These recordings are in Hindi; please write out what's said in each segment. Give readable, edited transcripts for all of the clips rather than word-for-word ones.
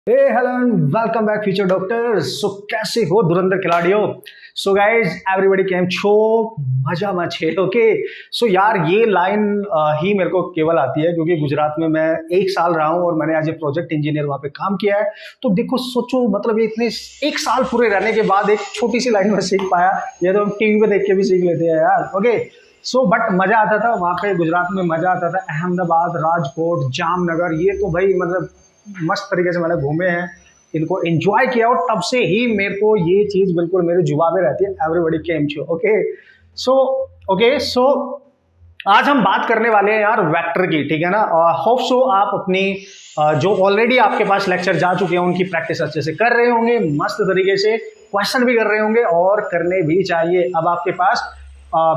Hello and welcome back future doctors. So कैसे हो धुरंधर खिलाड़ियों? सो गाइज एवरीबॉडी केम छो मजा मचे। ओके सो यार ये लाइन ही मेरे को केवल आती है क्योंकि गुजरात में मैं 1 साल रहा हूँ और मैंने एज ए प्रोजेक्ट इंजीनियर वहाँ पे काम किया है। तो देखो सोचो मतलब ये इतने 1 साल पूरे रहने के बाद एक छोटी सी लाइन में सीख पाया। ये तो हम टीवी पे देख के भी सीख लेते हैं यार। ओके सो बट मजा आता था वहाँ पे गुजरात में, मजा आता था। अहमदाबाद, राजकोट, जामनगर, ये तो भाई मतलब मस्त तरीके से मैंने घूमे हैं, इनको एंजॉय किया और तब से ही मेरे को ये चीज़ बिल्कुल मेरे जुबान में रहती है। Everybody came show. Okay so आज हम बात करने वाले हैं यार वेक्टर की, ठीक है ना। होप सो आप अपनी जो ऑलरेडी आपके पास लेक्चर जा चुके हैं उनकी प्रैक्टिस अच्छे से कर रहे होंगे, मस्त तरीके से क्वेश्चन भी कर रहे होंगे और करने भी चाहिए। अब आपके पास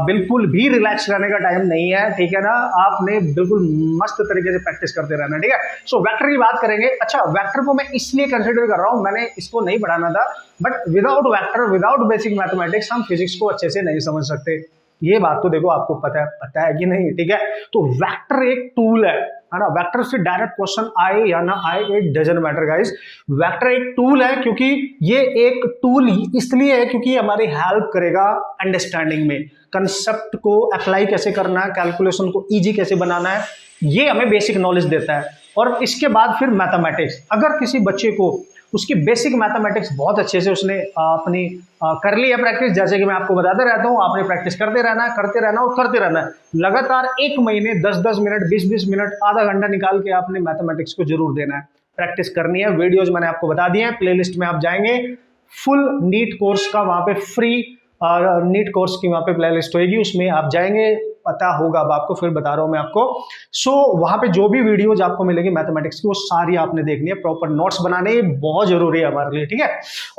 बिल्कुल भी रिलैक्स रहने का टाइम नहीं है, ठीक है ना। आपने बिल्कुल मस्त तरीके से प्रैक्टिस करते रहना, ठीक है। सो वेक्टर की बात करेंगे। अच्छा, वेक्टर को मैं इसलिए कंसिडर कर रहा हूं, मैंने इसको नहीं पढ़ाना था, but without vector, without basic mathematics हम फिजिक्स को अच्छे से नहीं समझ सकते। ये बात तो देखो आपको पता है कि नहीं, ठीक है। तो वेक्टर एक टूल है ना। वेक्टर से डायरेक्ट क्वेश्चन आए या ना आए it doesn't matter guys. Vector एक टूल है क्योंकि ये एक टूल इसलिए है क्योंकि हमारी हेल्प करेगा अंडरस्टैंडिंग में, कंसेप्ट को अप्लाई कैसे करना है, कैलकुलेशन को इजी कैसे बनाना है, ये हमें बेसिक नॉलेज देता है। और इसके बाद फिर मैथमेटिक्स, अगर किसी बच्चे को उसकी बेसिक मैथमेटिक्स बहुत अच्छे से उसने अपनी कर ली है प्रैक्टिस, जैसे कि मैं आपको बताते रहता हूँ, आपने प्रैक्टिस करते रहना है, करते रहना और करते रहना है लगातार। 1 महीने 10-10 मिनट, 20-20 मिनट, आधा घंटा निकाल के आपने मैथमेटिक्स को जरूर देना है, प्रैक्टिस करनी है। वीडियोज मैंने आपको बता दिए हैं, प्लेलिस्ट में आप जाएंगे, फुल नीट कोर्स का वहां पे फ्री नीट कोर्स की वहां पे प्लेलिस्ट होगी, उसमें आप जाएंगे, पता होगा। अब आपको फिर बता रहा हूं मैं आपको। वहां पे जो भी वीडियोज आपको मिलेगी मैथमेटिक्स की वो सारी आपने देखनी है, प्रॉपर नोट्स बनाने बहुत जरूरी है हमारे लिए, ठीक है।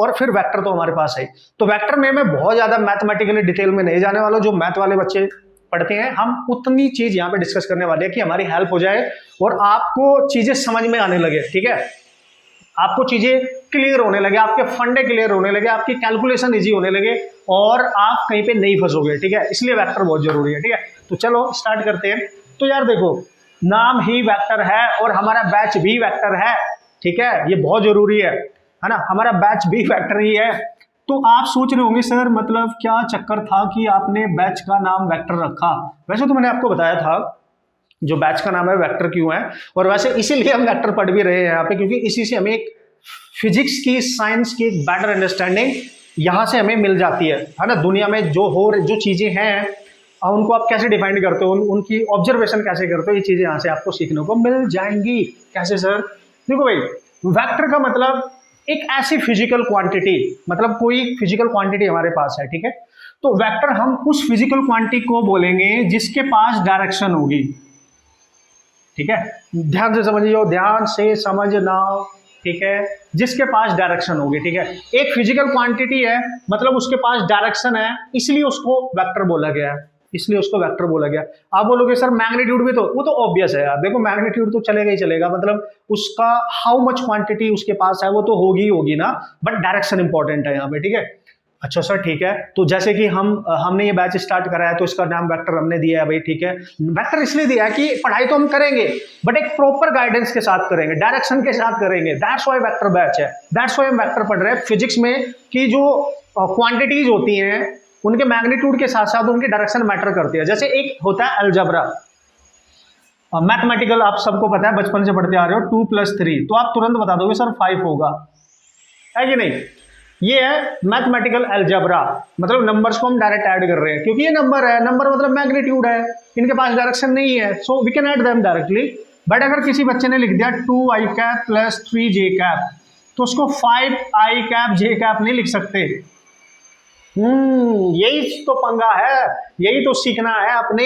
और फिर वेक्टर तो हमारे पास है। तो वेक्टर में मैं बहुत ज्यादा मैथमेटिकली डिटेल में नहीं जाने वाला। जो मैथ वाले बच्चे पढ़ते हैं हम उतनी चीज यहाँ पे डिस्कस करने वाले हैं कि हमारी हेल्प हो जाए और आपको चीजें समझ में आने लगे, ठीक है। आपको चीजें क्लियर होने लगे, आपके फंडे क्लियर होने लगे, आपकी कैलकुलेशन इजी होने लगे और आप कहीं पे नहीं फंसोगे, ठीक है। इसलिए वेक्टर बहुत जरूरी है, ठीक है। तो चलो स्टार्ट करते हैं। तो यार देखो, नाम ही वेक्टर है और हमारा बैच भी वेक्टर है, ठीक है। ये बहुत जरूरी है ना, हमारा बैच भी वेक्टर ही है। तो आप सोच रहे होंगे सर मतलब क्या चक्कर था कि आपने बैच का नाम वेक्टर रखा। वैसे तो मैंने आपको बताया था जो बैच का नाम है वेक्टर क्यों है, और वैसे इसीलिए हम वेक्टर पढ़ भी रहे हैं यहाँ पे, क्योंकि इसी से हमें एक फिजिक्स की, साइंस की एक बेटर अंडरस्टैंडिंग यहाँ से हमें मिल जाती है ना। दुनिया में जो चीजें हैं उनको आप कैसे डिफाइन करते हो, उनकी ऑब्जर्वेशन कैसे करते हो, ये चीजें यहाँ से आपको सीखने को मिल जाएंगी। कैसे सर? देखो भाई, वेक्टर का मतलब एक ऐसी फिजिकल क्वांटिटी, मतलब कोई फिजिकल क्वांटिटी हमारे पास है, ठीक है। तो वेक्टर हम उस फिजिकल क्वांटिटी को बोलेंगे जिसके पास डायरेक्शन होगी, ठीक है। ध्यान से समझिए, ध्यान से समझना, ठीक है। जिसके पास डायरेक्शन होगी, ठीक है। एक फिजिकल क्वांटिटी है मतलब उसके पास डायरेक्शन है, इसलिए उसको वेक्टर बोला गया है, इसलिए उसको वेक्टर बोला गया। आप बोलोगे सर मैग्नीट्यूड भी तो, वो तो ऑब्वियस है यार। देखो मैग्नीट्यूड तो चलेगा ही चलेगा, मतलब उसका हाउ मच क्वांटिटी उसके पास है वो तो होगी ना, बट डायरेक्शन इंपॉर्टेंट है यहाँ पे, ठीक है। अच्छा सर ठीक है। तो जैसे कि हमने ये बैच स्टार्ट करा है तो इसका नाम वेक्टर हमने दिया है भाई, ठीक है। वेक्टर इसलिए दिया है कि पढ़ाई तो हम करेंगे बट एक प्रॉपर गाइडेंस के साथ करेंगे, डायरेक्शन के साथ करेंगे। दैट्स व्हाई वेक्टर बैच है, दैट्स व्हाई हम वेक्टर पढ़ रहे हैं। फिजिक्स में कि जो क्वांटिटीज होती हैं उनके मैग्नीट्यूड के साथ साथ उनकी डायरेक्शन मैटर करती है। जैसे एक होता है अलजेब्रा, मैथमेटिकल, आप सबको पता है, बचपन से पढ़ते आ रहे हो, 2 + 3, तो आप तुरंत बता दोगे सर 5 होगा, है कि नहीं। ये है मैथमेटिकल अलजेब्रा, मतलब नंबर्स को हम डायरेक्ट ऐड कर रहे हैं क्योंकि ये नंबर है, नंबर मतलब मैग्नीट्यूड है, इनके पास डायरेक्शन नहीं है, so we can add them directly. But अगर किसी बच्चे ने लिख दिया 2i कैप + 3j कैप, तो उसको 5i कैप j कैप नहीं लिख सकते। यही तो पंगा है, यही तो सीखना है अपने,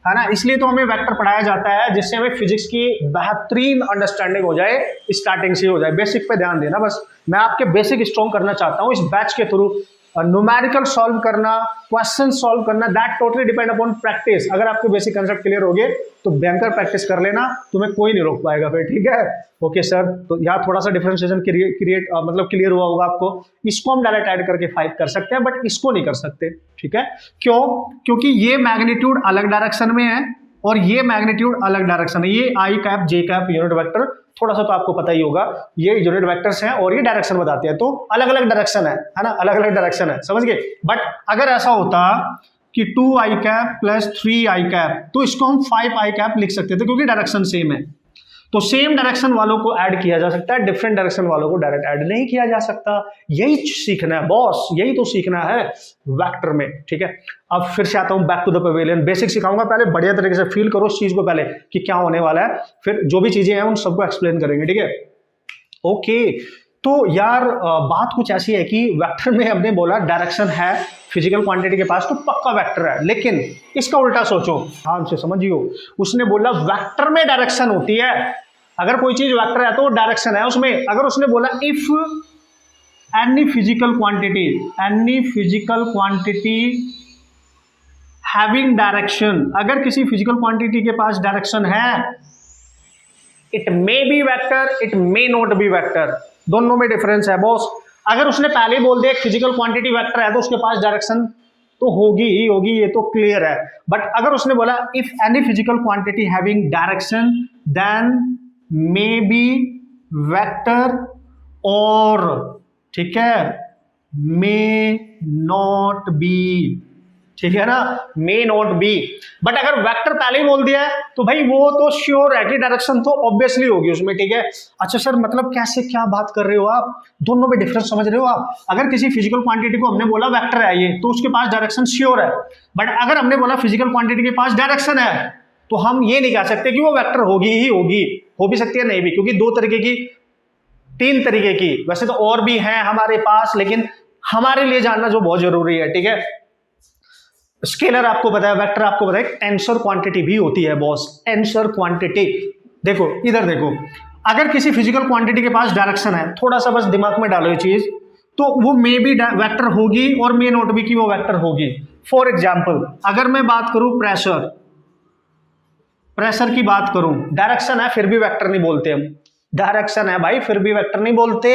है ना। इसलिए तो हमें वेक्टर पढ़ाया जाता है जिससे हमें फिजिक्स की बेहतरीन अंडरस्टैंडिंग हो जाए, स्टार्टिंग से हो जाए। बेसिक पे ध्यान देना बस, मैं आपके बेसिक स्ट्रॉन्ग करना चाहता हूँ इस बैच के थ्रू। न्यूमेरिकल सॉल्व करना, क्वेश्चन सॉल्व करना, that totally depend upon practice. अगर आपके बेसिक कंसेप्ट क्लियर हो गए तो भयंकर प्रैक्टिस कर लेना, तुम्हें कोई नहीं रोक पाएगा फिर, ठीक है। ओके सर, तो यहाँ थोड़ा सा डिफरेंशिएशन क्रिएट मतलब क्लियर हुआ होगा आपको। इसको हम डायरेक्ट ऐड करके 5 कर सकते हैं बट इसको नहीं कर सकते, ठीक है। क्यों? क्योंकि ये मैग्नीट्यूड अलग डायरेक्शन में है और ये मैग्नीट्यूड अलग डायरेक्शन है। ये आई कैप जे कैप यूनिट वेक्टर थोड़ा सा तो आपको पता ही होगा, ये यूनिट वेक्टर्स हैं और ये डायरेक्शन बताते हैं, तो अलग अलग डायरेक्शन है ना, अलग अलग डायरेक्शन है, समझ गए। बट अगर ऐसा होता कि 2i cap plus 3i cap, तो इसको हम 5i कैप लिख सकते थे क्योंकि डायरेक्शन सेम है। तो सेम डायरेक्शन वालों को ऐड किया जा सकता है, डिफरेंट डायरेक्शन वालों को डायरेक्ट ऐड नहीं किया जा सकता। यही सीखना है बॉस, यही तो सीखना है वेक्टर में, ठीक है। अब फिर से आता हूं back to the pavilion, basic सिखाऊंगा, पहले बढ़िया तरीके से फील करो इस चीज को पहले कि क्या होने वाला है, फिर जो भी चीजें हैं उन सबको एक्सप्लेन करेंगे, ठीक है। ओके, तो यार बात कुछ ऐसी है कि वेक्टर में हमने बोला डायरेक्शन है फिजिकल क्वांटिटी के पास तो पक्का वेक्टर है, लेकिन इसका उल्टा सोचो, ध्यान से समझियो। उसने बोला वेक्टर में डायरेक्शन होती है, अगर कोई चीज वेक्टर है तो वो डायरेक्शन है उसमें। अगर उसने बोला if any physical quantity having direction, अगर किसी फिजिकल क्वांटिटी के पास डायरेक्शन है, it may be vector, it may not B vector, दोनों में डिफरेंस है बॉस। अगर उसने पहले ही बोल दिया फिजिकल क्वांटिटी वेक्टर है तो उसके पास डायरेक्शन तो होगी ही होगी, ये तो क्लियर है। बट अगर उसने बोला if any physical quantity having direction then may be vector, और ठीक है मे नॉट बी, ठीक है ना, मे नॉट बी। बट अगर वेक्टर पहले ही बोल दिया है तो भाई वो तो श्योर है कि डायरेक्शन तो ऑब्वियसली होगी उसमें, ठीक है। अच्छा सर मतलब कैसे, क्या बात कर रहे हो आप, दोनों में डिफरेंस समझ रहे हो आप। अगर किसी फिजिकल क्वांटिटी को हमने बोला वेक्टर है ये, तो उसके पास डायरेक्शन श्योर है। बट अगर हमने बोला फिजिकल क्वांटिटी के पास डायरेक्शन है, तो हम ये नहीं कह सकते कि वो वेक्टर होगी ही होगी, हो भी सकती है नहीं भी, क्योंकि दो तरीके की, तीन तरीके की, वैसे तो और भी हैं हमारे पास, लेकिन हमारे लिए जानना जो बहुत जरूरी है, ठीक है। स्केलर आपको पता है, वेक्टर आपको पता है, टेंसर क्वांटिटी भी होती है बॉस, टेंसर क्वांटिटी। देखो इधर देखो, अगर किसी फिजिकल क्वांटिटी के पास डायरेक्शन है, थोड़ा सा बस दिमाग में डालो ये चीज, तो वो मे बी वेक्टर होगी और मे नॉट बी की वो वेक्टर होगी। फॉर एग्जाम्पल अगर मैं बात करूं प्रेशर की बात करूं, डायरेक्शन है फिर भी वेक्टर नहीं बोलते हम, डायरेक्शन है भाई फिर भी वेक्टर नहीं बोलते।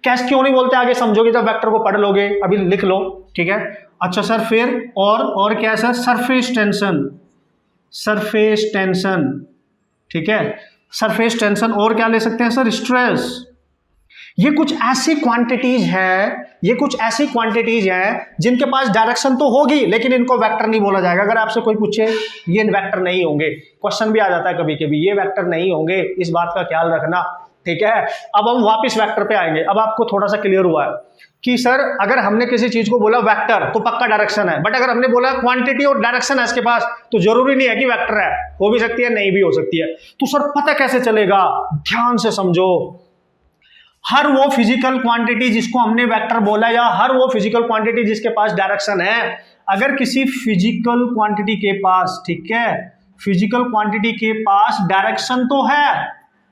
कैसे, क्यों नहीं बोलते आगे समझोगे जब वेक्टर को पढ़ लोगे, अभी लिख लो, ठीक है। अच्छा सर फिर और क्या है सर, सरफेस टेंशन, ठीक है, सरफेस टेंशन, और क्या ले सकते हैं सर, स्ट्रेस। ये कुछ ऐसी क्वांटिटीज हैं जिनके पास डायरेक्शन तो होगी लेकिन इनको वेक्टर नहीं बोला जाएगा। अगर आपसे कोई पूछे ये वेक्टर नहीं होंगे, क्वेश्चन भी आ जाता है कभी कभी, ये वेक्टर नहीं होंगे, इस बात का ख्याल रखना, ठीक है। अब हम वापस वेक्टर पे आएंगे। अब आपको थोड़ा सा क्लियर हुआ है कि सर अगर हमने किसी चीज को बोला वेक्टर तो पक्का डायरेक्शन है, बट अगर हमने बोला क्वांटिटी और डायरेक्शन है इसके पास तो जरूरी नहीं है कि वेक्टर है, हो भी सकती है नहीं भी हो सकती है। तो सर पता कैसे चलेगा, ध्यान से समझो। हर वो फिजिकल क्वांटिटी जिसको हमने वेक्टर बोला, या हर वो फिजिकल क्वांटिटी जिसके पास डायरेक्शन है, अगर किसी फिजिकल क्वांटिटी के पास, ठीक है, फिजिकल क्वांटिटी के पास डायरेक्शन तो है,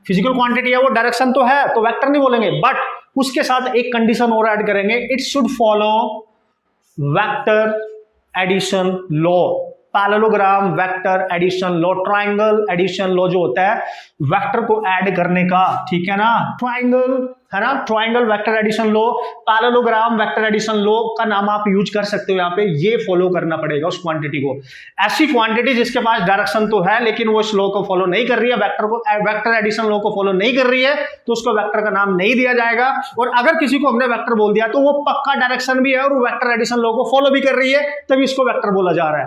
फिजिकल क्वांटिटी है वो डायरेक्शन तो है, तो वेक्टर नहीं बोलेंगे, बट उसके साथ एक कंडीशन और ऐड करेंगे, it should follow vector addition law, parallelogram vector addition law, triangle addition law जो होता है वेक्टर को ऐड करने का, ठीक है ना, ट्राइंगल है ना, triangle vector addition law, parallelogram vector addition law का नाम आप यूज कर सकते हो यहाँ पे। ये फॉलो करना पड़ेगा उस क्वांटिटी को। ऐसी क्वांटिटी जिसके पास डायरेक्शन तो है लेकिन वो इस लॉ को फॉलो नहीं कर रही है, वेक्टर एडिशन लॉ को फॉलो नहीं कर रही है, तो उसको वेक्टर का नाम नहीं दिया जाएगा। और अगर किसी को हमने वेक्टर बोल दिया तो वो पक्का डायरेक्शन भी है और वो वेक्टर एडिशन लॉ को फॉलो भी कर रही है, तभी इसको वेक्टर बोला जा रहा है,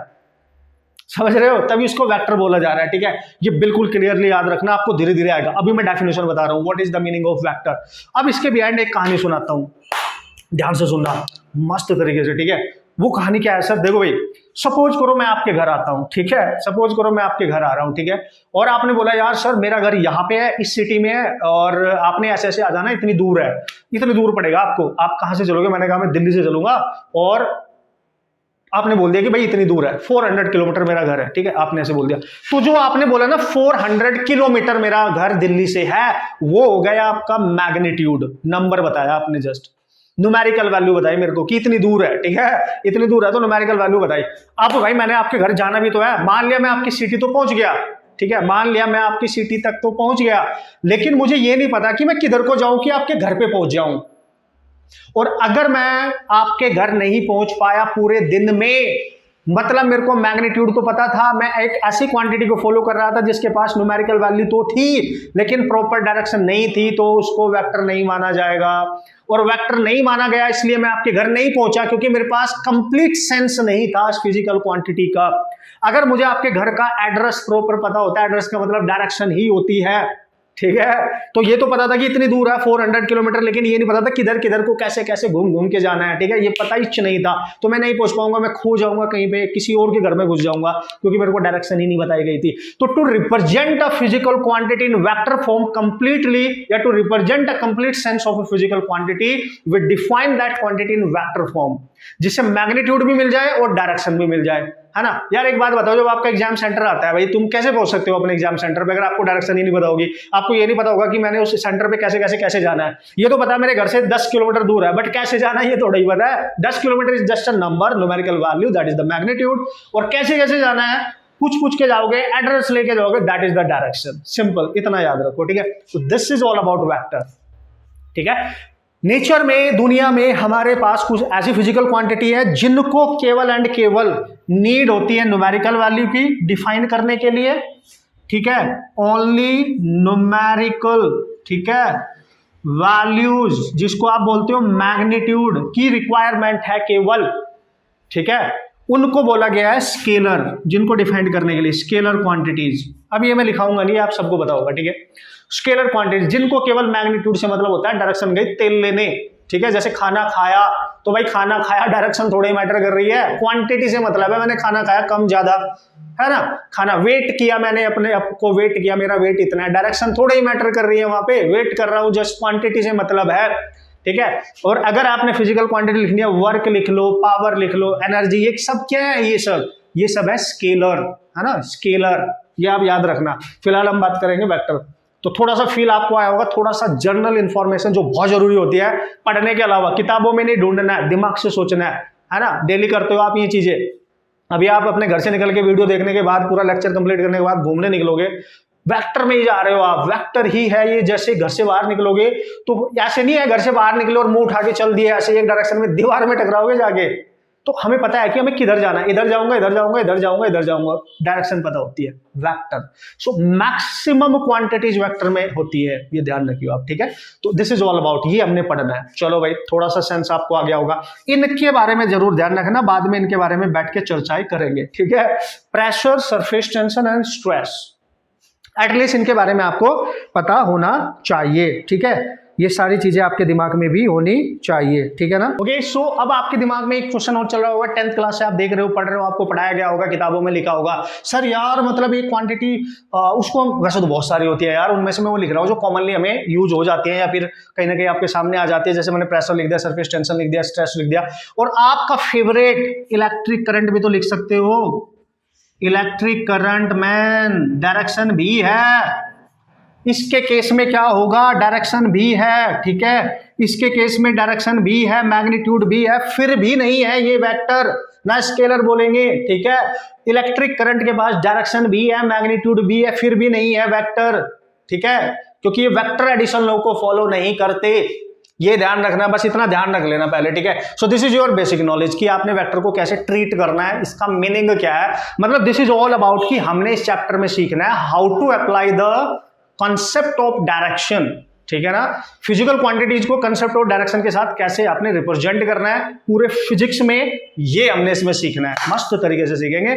समझ रहे हो, तभी इसको वेक्टर बोला जा रहा है, ठीक है। ये बिल्कुल क्लियरली याद रखना, आपको धीरे धीरे आएगा। अभी मैं डेफिनेशन बता रहा हूं, what is the meaning of vector. अब इसके बिहाइंड एक कहानी सुनाता हूं, ध्यान से सुनना मस्त तरीके से, ठीक है। वो कहानी क्या है सर, देखो भाई, सपोज करो मैं आपके घर आता हूं, ठीक है, सपोज करो मैं आपके घर आ रहा हूं, ठीक है, और आपने बोला यार सर मेरा घर यहाँ पे है, इस सिटी में है, और आपने ऐसे ऐसे आ जाना, इतनी दूर है, इतनी दूर पड़ेगा आपको, आप कहां से चलोगे, मैंने कहा मैं दिल्ली से चलूंगा, और आपने बोल दिया कि भाई इतनी दूर है, 400 किलोमीटर मेरा घर है, ठीक है, आपने ऐसे बोल दिया। तो जो आपने बोला ना 400 किलोमीटर मेरा घर दिल्ली से है, वो हो गया आपका मैग्नीट्यूड, नंबर बताया आपने, जस्ट न्यूमेरिकल वैल्यू बताई मेरे को कि इतनी दूर है, ठीक है, इतनी दूर है तो न्यूमेरिकल वैल्यू बताई। अब भाई मैंने आपके घर जाना भी तो है, मान लिया मैं आपकी सिटी तो पहुंच गया, ठीक है, मान लिया मैं आपकी सिटी तक तो पहुंच गया, लेकिन मुझे ये नहीं पता कि मैं किधर को जाऊं कि आपके घर पे पहुंच जाऊं। और अगर मैं आपके घर नहीं पहुंच पाया पूरे दिन में, मतलब मेरे को मैग्नीट्यूड तो पता था, मैं एक ऐसी क्वांटिटी को फॉलो कर रहा था जिसके पास न्यूमेरिकल वैल्यू तो थी लेकिन प्रॉपर डायरेक्शन नहीं थी, तो उसको वेक्टर नहीं माना जाएगा। और वेक्टर नहीं माना गया इसलिए मैं आपके घर नहीं पहुंचा क्योंकि मेरे पास कंप्लीट सेंस नहीं था फिजिकल क्वांटिटी का। अगर मुझे आपके घर का एड्रेस प्रॉपर पता होता है, एड्रेस का मतलब डायरेक्शन ही होती है, ठीक है, तो ये तो पता था कि इतनी दूर है 400 किलोमीटर, लेकिन ये नहीं पता था किधर किधर को कैसे कैसे घूम घूम के जाना है, ठीक है, ये पता ही नहीं था, तो मैं नहीं पहुंच पाऊंगा, मैं खो जाऊंगा कहीं पे, किसी और के घर में घुस जाऊंगा क्योंकि मेरे को डायरेक्शन ही नहीं बताई गई थी। तो to represent a physical quantity in vector form completely, या to represent a complete sense of a physical quantity, we define that quantity in vector form, जिससे मैग्नीट्यूड भी मिल जाए और डायरेक्शन भी मिल जाए, है ना। यार एक बात बताओ, जब आपका एग्जाम सेंटर आता है भाई, तुम कैसे पहुंच सकते हो अपने एग्जाम सेंटर पे अगर आपको डायरेक्शन ही नहीं पता होगी, आपको ये नहीं पता होगा कि मैंने उस सेंटर पे कैसे कैसे कैसे जाना है। ये तो पता है मेरे घर से 10 किलोमीटर दूर है, बट कैसे जाना है ये थोड़ा ही पता है। 10 kilometre is just a number, numerical value, that is the magnitude, और कैसे कैसे जाना है पूछ के जाओगे, एड्रेस लेके जाओगे, that is the direction. Simple, इतना याद रखो, ठीक है। तो this is all about vector, ठीक है। नेचर में, दुनिया में हमारे पास कुछ ऐसी फिजिकल क्वांटिटी है जिनको केवल एंड केवल नीड होती है न्यूमेरिकल वैल्यू की डिफाइन करने के लिए, ठीक है, ओनली न्यूमेरिकल, ठीक है, वैल्यूज जिसको आप बोलते हो मैग्नीट्यूड की रिक्वायरमेंट है केवल, ठीक है, उनको बोला गया है स्केलर, जिनको डिफाइन करने के लिए स्केलर क्वांटिटीज। अब ये मैं लिखाऊंगा नहीं, आप सबको पता होगा, ठीक है। स्केलर क्वांटिटीज जिनको केवल मैग्नीट्यूड से मतलब होता है, डायरेक्शन गई तेल लेने, ठीक है, जैसे खाना खाया, तो भाई खाना खाया डायरेक्शन थोड़ा ही मैटर कर रही है, क्वांटिटी से मतलब है मैंने खाना खाया कम ज्यादा, है ना। खाना वेट किया मैंने, अपने आप को वेट किया, मेरा वेट इतना है, डायरेक्शन थोड़ा ही मैटर कर रही है, वहां पे वेट कर रहा हूं, जस्ट क्वांटिटी से मतलब है, ठीक है। और अगर आपने फिजिकल क्वांटिटी लिखनी है, वर्क लिख लो, पावर लिख लो, एनर्जी, ये सब क्या है, ये सब है स्केलर, है ना, स्केलर, ये आप याद रखना। फिलहाल हम बात करेंगे वेक्टर। तो थोड़ा सा फील आपको आया होगा, थोड़ा सा जनरल इंफॉर्मेशन जो बहुत जरूरी होती है, पढ़ने के अलावा किताबों में नहीं ढूंढना है, दिमाग से सोचना है ना। डेली करते हो आप ये चीजें, अभी आप अपने घर से निकल के वीडियो देखने के बाद, पूरा लेक्चर कंप्लीट करने के बाद घूमने निकलोगे, वेक्टर में ही जा रहे हो आप, वेक्टर ही है ये। जैसे घर से बाहर निकलोगे तो ऐसे नहीं है घर से बाहर निकले और मुंह उठा के चल दिए ऐसे एक डायरेक्शन में, दीवार में टकराओगे जाके। तो हमें पता है कि हमें किधर जाना है, इधर जाऊंगा, इधर जाऊंगा, इधर जाऊंगा, इधर जाऊंगा, डायरेक्शन पता होती है, vector. So maximum quantities vector में होती है, ये ध्यान रखियो आप, ठीक है। तो दिस इज ऑल अबाउट, ये हमने पढ़ना है। चलो भाई, थोड़ा सा सेंस आपको आ गया होगा, इनके बारे में जरूर ध्यान रखना, बाद में इनके बारे में बैठ के चर्चाएं करेंगे, ठीक है। Pressure, surface tension and stress, at least इनके बारे में आपको पता होना चाहिए, ठीक है। ये सारी चीजें आपके दिमाग में भी होनी चाहिए, ठीक है ना। ओके, सो अब आपके दिमाग में एक क्वेश्चन और चल रहा होगा, 10th क्लास से आप देख रहे हो, पढ़ रहे हो, आपको पढ़ाया गया होगा, किताबों में लिखा होगा, सर यार मतलब एक क्वांटिटी उसको, वैसे तो बहुत सारी होती है यार, उनमें से मैं वो लिख रहा हूँ जो कॉमनली हमें यूज हो जाती है या फिर कहीं ना कहीं आपके सामने आ जाती है। जैसे मैंने प्रेशर लिख दिया, सरफेस टेंशन लिख दिया, स्ट्रेस लिख दिया, और आपका फेवरेट इलेक्ट्रिक करंट भी तो लिख सकते हो। इलेक्ट्रिक करंट मैन, डायरेक्शन भी है, इसके केस में क्या होगा, डायरेक्शन भी है, ठीक है, इसके केस में डायरेक्शन भी है, मैग्नीट्यूड भी है, फिर भी नहीं है ये वेक्टर, ना स्केलर बोलेंगे, ठीक है। इलेक्ट्रिक करंट के पास डायरेक्शन भी है, मैग्नीट्यूड भी है, फिर भी नहीं है वेक्टर, ठीक है, क्योंकि ये वेक्टर एडिशन लॉ को फॉलो नहीं करते, ये ध्यान रखना, बस इतना ध्यान रख लेना पहले, ठीक है। So this is your basic knowledge कि आपने वेक्टर को कैसे ट्रीट करना है, इसका मीनिंग क्या है, मतलब दिस इज ऑल अबाउट कि हमने इस चैप्टर में सीखना है how to apply the concept of direction, ठीक है ना। फिजिकल क्वांटिटीज को कॉन्सेप्ट ऑफ डायरेक्शन के साथ कैसे आपने रिप्रेजेंट करना है पूरे फिजिक्स में, ये हमने इसमें सीखना है, मस्त तरीके से सीखेंगे,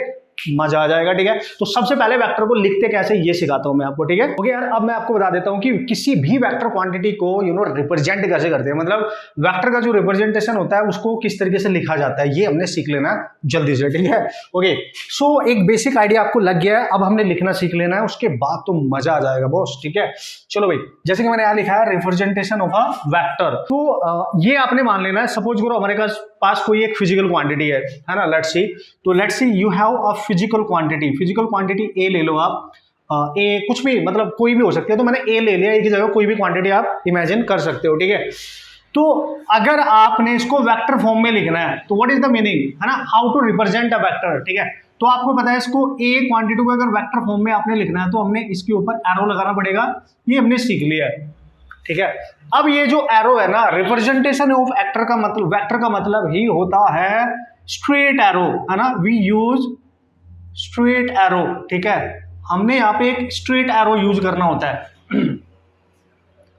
मजा आ जाएगा, ठीक है। तो सबसे पहले वेक्टर को लिखते कैसे ये सिखाता हूं मैं आपको, ठीक है। ओके यार, अब मैं आपको बता देता हूं कि किसी भी वेक्टर क्वांटिटी को रिप्रेजेंट कैसे करते हैं, मतलब वेक्टर का जो रिप्रेजेंटेशन होता है उसको किस तरीके से लिखा जाता है, ये हमने सीख लेना जल्दी से, ठीक है। ओके, सो एक बेसिक आइडिया आपको लग गया है, अब हमने लिखना सीख लेना है, उसके बाद तो मजा आ जाएगा बॉस, ठीक है। चलो भाई, जैसे कि मैंने यहाँ लिखा है रिप्रेजेंटेशन ऑफ अ वेक्टर, तो ये आपने मान लेना है, सपोज करो हमारे पास कोई एक फिजिकल क्वांटिटी है ना, लेट्स सी, तो let's see you have a physical quantity A ले लो आप, ए कुछ भी, मतलब कोई भी हो सकती है, तो मैंने ए ले लिया, एक ही जगह कोई भी क्वांटिटी आप इमेजिन कर सकते हो, ठीक है। तो अगर आपने इसको वेक्टर फॉर्म में लिखना है तो व्हाट इज द मीनिंग, है ना, how to represent a vector, ठीक है। तो आपको पता है इसको ए क्वांटिटी को अगर वेक्टर फॉर्म में आपने लिखना है तो हमने इसके ऊपर एरो लगाना पड़ेगा, ये हमने सीख लिया है, ठीक है। अब ये जो एरो है ना, रिप्रेजेंटेशन ऑफ वेक्टर का मतलब ही होता है स्ट्रेट एरो, है ना, वी यूज स्ट्रेट एरो, ठीक है, हमने यहाँ पे एक स्ट्रेट एरो यूज करना होता है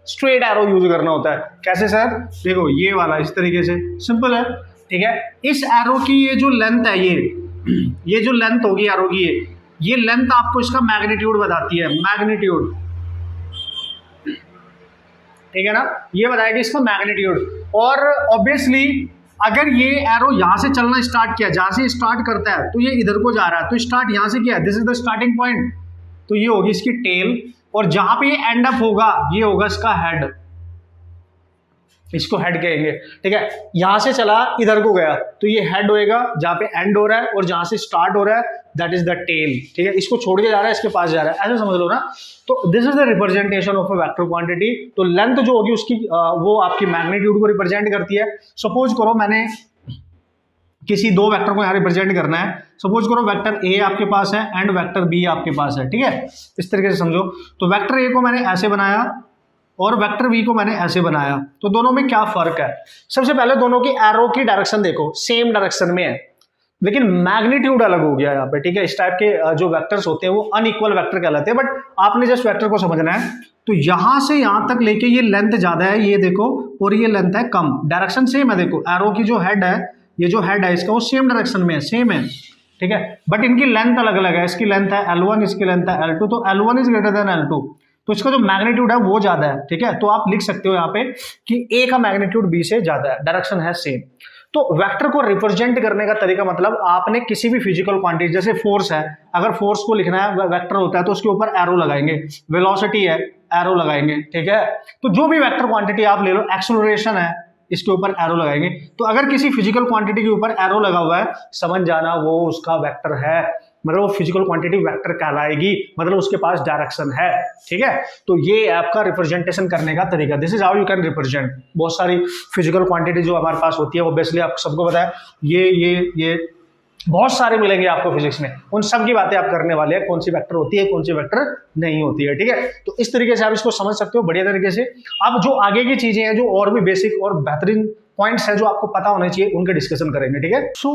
स्ट्रेट एरो यूज करना होता है। कैसे सर? देखो ये वाला इस तरीके से, सिंपल है, ठीक है। इस एरो की ये जो लेंथ है, ये जो लेंथ होगी एरो की, ये लेंथ आपको इसका मैग्नीट्यूड बताती है, मैग्नीट्यूड, ठीक है ना, ये बताएगी इसका मैग्नीट्यूड। और ऑब्वियसली अगर ये एरो यहां से चलना स्टार्ट किया, जहां से स्टार्ट करता है तो ये इधर को जा रहा है, तो स्टार्ट यहां से किया, this is the starting point, तो ये होगी इसकी टेल, और जहां पे ये एंड अप होगा ये होगा इसका हेड, इसको हेड कहेंगे, ठीक है। यहां से चला इधर को गया तो ये हेड होएगा, जहां पे एंड हो रहा है, और जहां से स्टार्ट हो रहा है दैट इज द टेल, ठीक है। इसको छोड़ के जा रहा है, इसके पास जा रहा है, ऐसे समझ लो ना। तो this is the representation of a vector quantity. तो लेंथ जो होगी उसकी वो आपकी मैग्नीट्यूड को रिप्रेजेंट करती है। सपोज करो मैंने किसी दो वेक्टर को यहाँ रिप्रेजेंट करना है, सपोज करो वेक्टर ए आपके पास है एंड वेक्टर बी आपके पास है, ठीक है, इस तरीके से समझो। तो वेक्टर ए को मैंने ऐसे बनाया और वेक्टर बी को मैंने ऐसे बनाया, तो दोनों में क्या फर्क है? सबसे पहले दोनों की एरो की डायरेक्शन देखो, सेम डायरेक्शन में है, लेकिन मैग्नीट्यूड अलग हो गया यहाँ पे, ठीक है। इस टाइप के जो वेक्टर्स होते हैं वो अनइक्वल वेक्टर कहलाते हैं, बट आपने जस्ट वेक्टर को समझना है। तो यहां से यहां तक लेके ये लेंथ ज्यादा है, ये देखो, और ये लेंथ है कम, डायरेक्शन सेम है, देखो एरो की जो हेड है, ये जो हेड है इसका वो सेम डायरेक्शन में है, सेम है, ठीक है, बट इनकी लेंथ अलग अलग है। इसकी लेंथ है L1, इसकी लेंथ है L2, तो L1 is greater than L2, तो इसका जो मैग्नीट्यूड है वो ज्यादा है, ठीक है। तो आप लिख सकते हो यहाँ पे कि ए का मैग्नीट्यूड बी से ज्यादा है, डायरेक्शन है सेम। तो वेक्टर को रिप्रेजेंट करने का तरीका, मतलब आपने किसी भी फिजिकल क्वांटिटी, जैसे फोर्स है, अगर फोर्स को लिखना है, वेक्टर होता है तो उसके ऊपर एरो लगाएंगे, वेलोसिटी है एरो लगाएंगे, ठीक है। तो जो भी वेक्टर क्वांटिटी आप ले लो, एक्सेलरेशन है, इसके ऊपर एरो लगाएंगे। तो अगर किसी फिजिकल क्वांटिटी के ऊपर एरो लगा हुआ है, समझ जाना वो उसका वेक्टर है, मतलब वो फिजिकल क्वांटिटी वेक्टर कहलाएगी, मतलब उसके पास डायरेक्शन है, ठीक है। तो ये आपका रिप्रेजेंटेशन करने का तरीका, this is how you can represent. बहुत सारी फिजिकल क्वांटिटी जो हमारे पास होती है, ऑब्वियसली आपको सबको पता है, ये बहुत सारे मिलेंगे आपको फिजिक्स में, उन सब की बातें आप करने वाले हैं, कौन सी वेक्टर होती है, कौन सी वेक्टर नहीं होती है, ठीक है। तो इस तरीके से आप इसको समझ सकते हो बढ़िया तरीके से। अब जो आगे की चीजें हैं, जो और भी बेसिक और बेहतरीन पॉइंट्स हैं जो आपको पता होने चाहिए, उनके डिस्कशन करेंगे, ठीक है। सो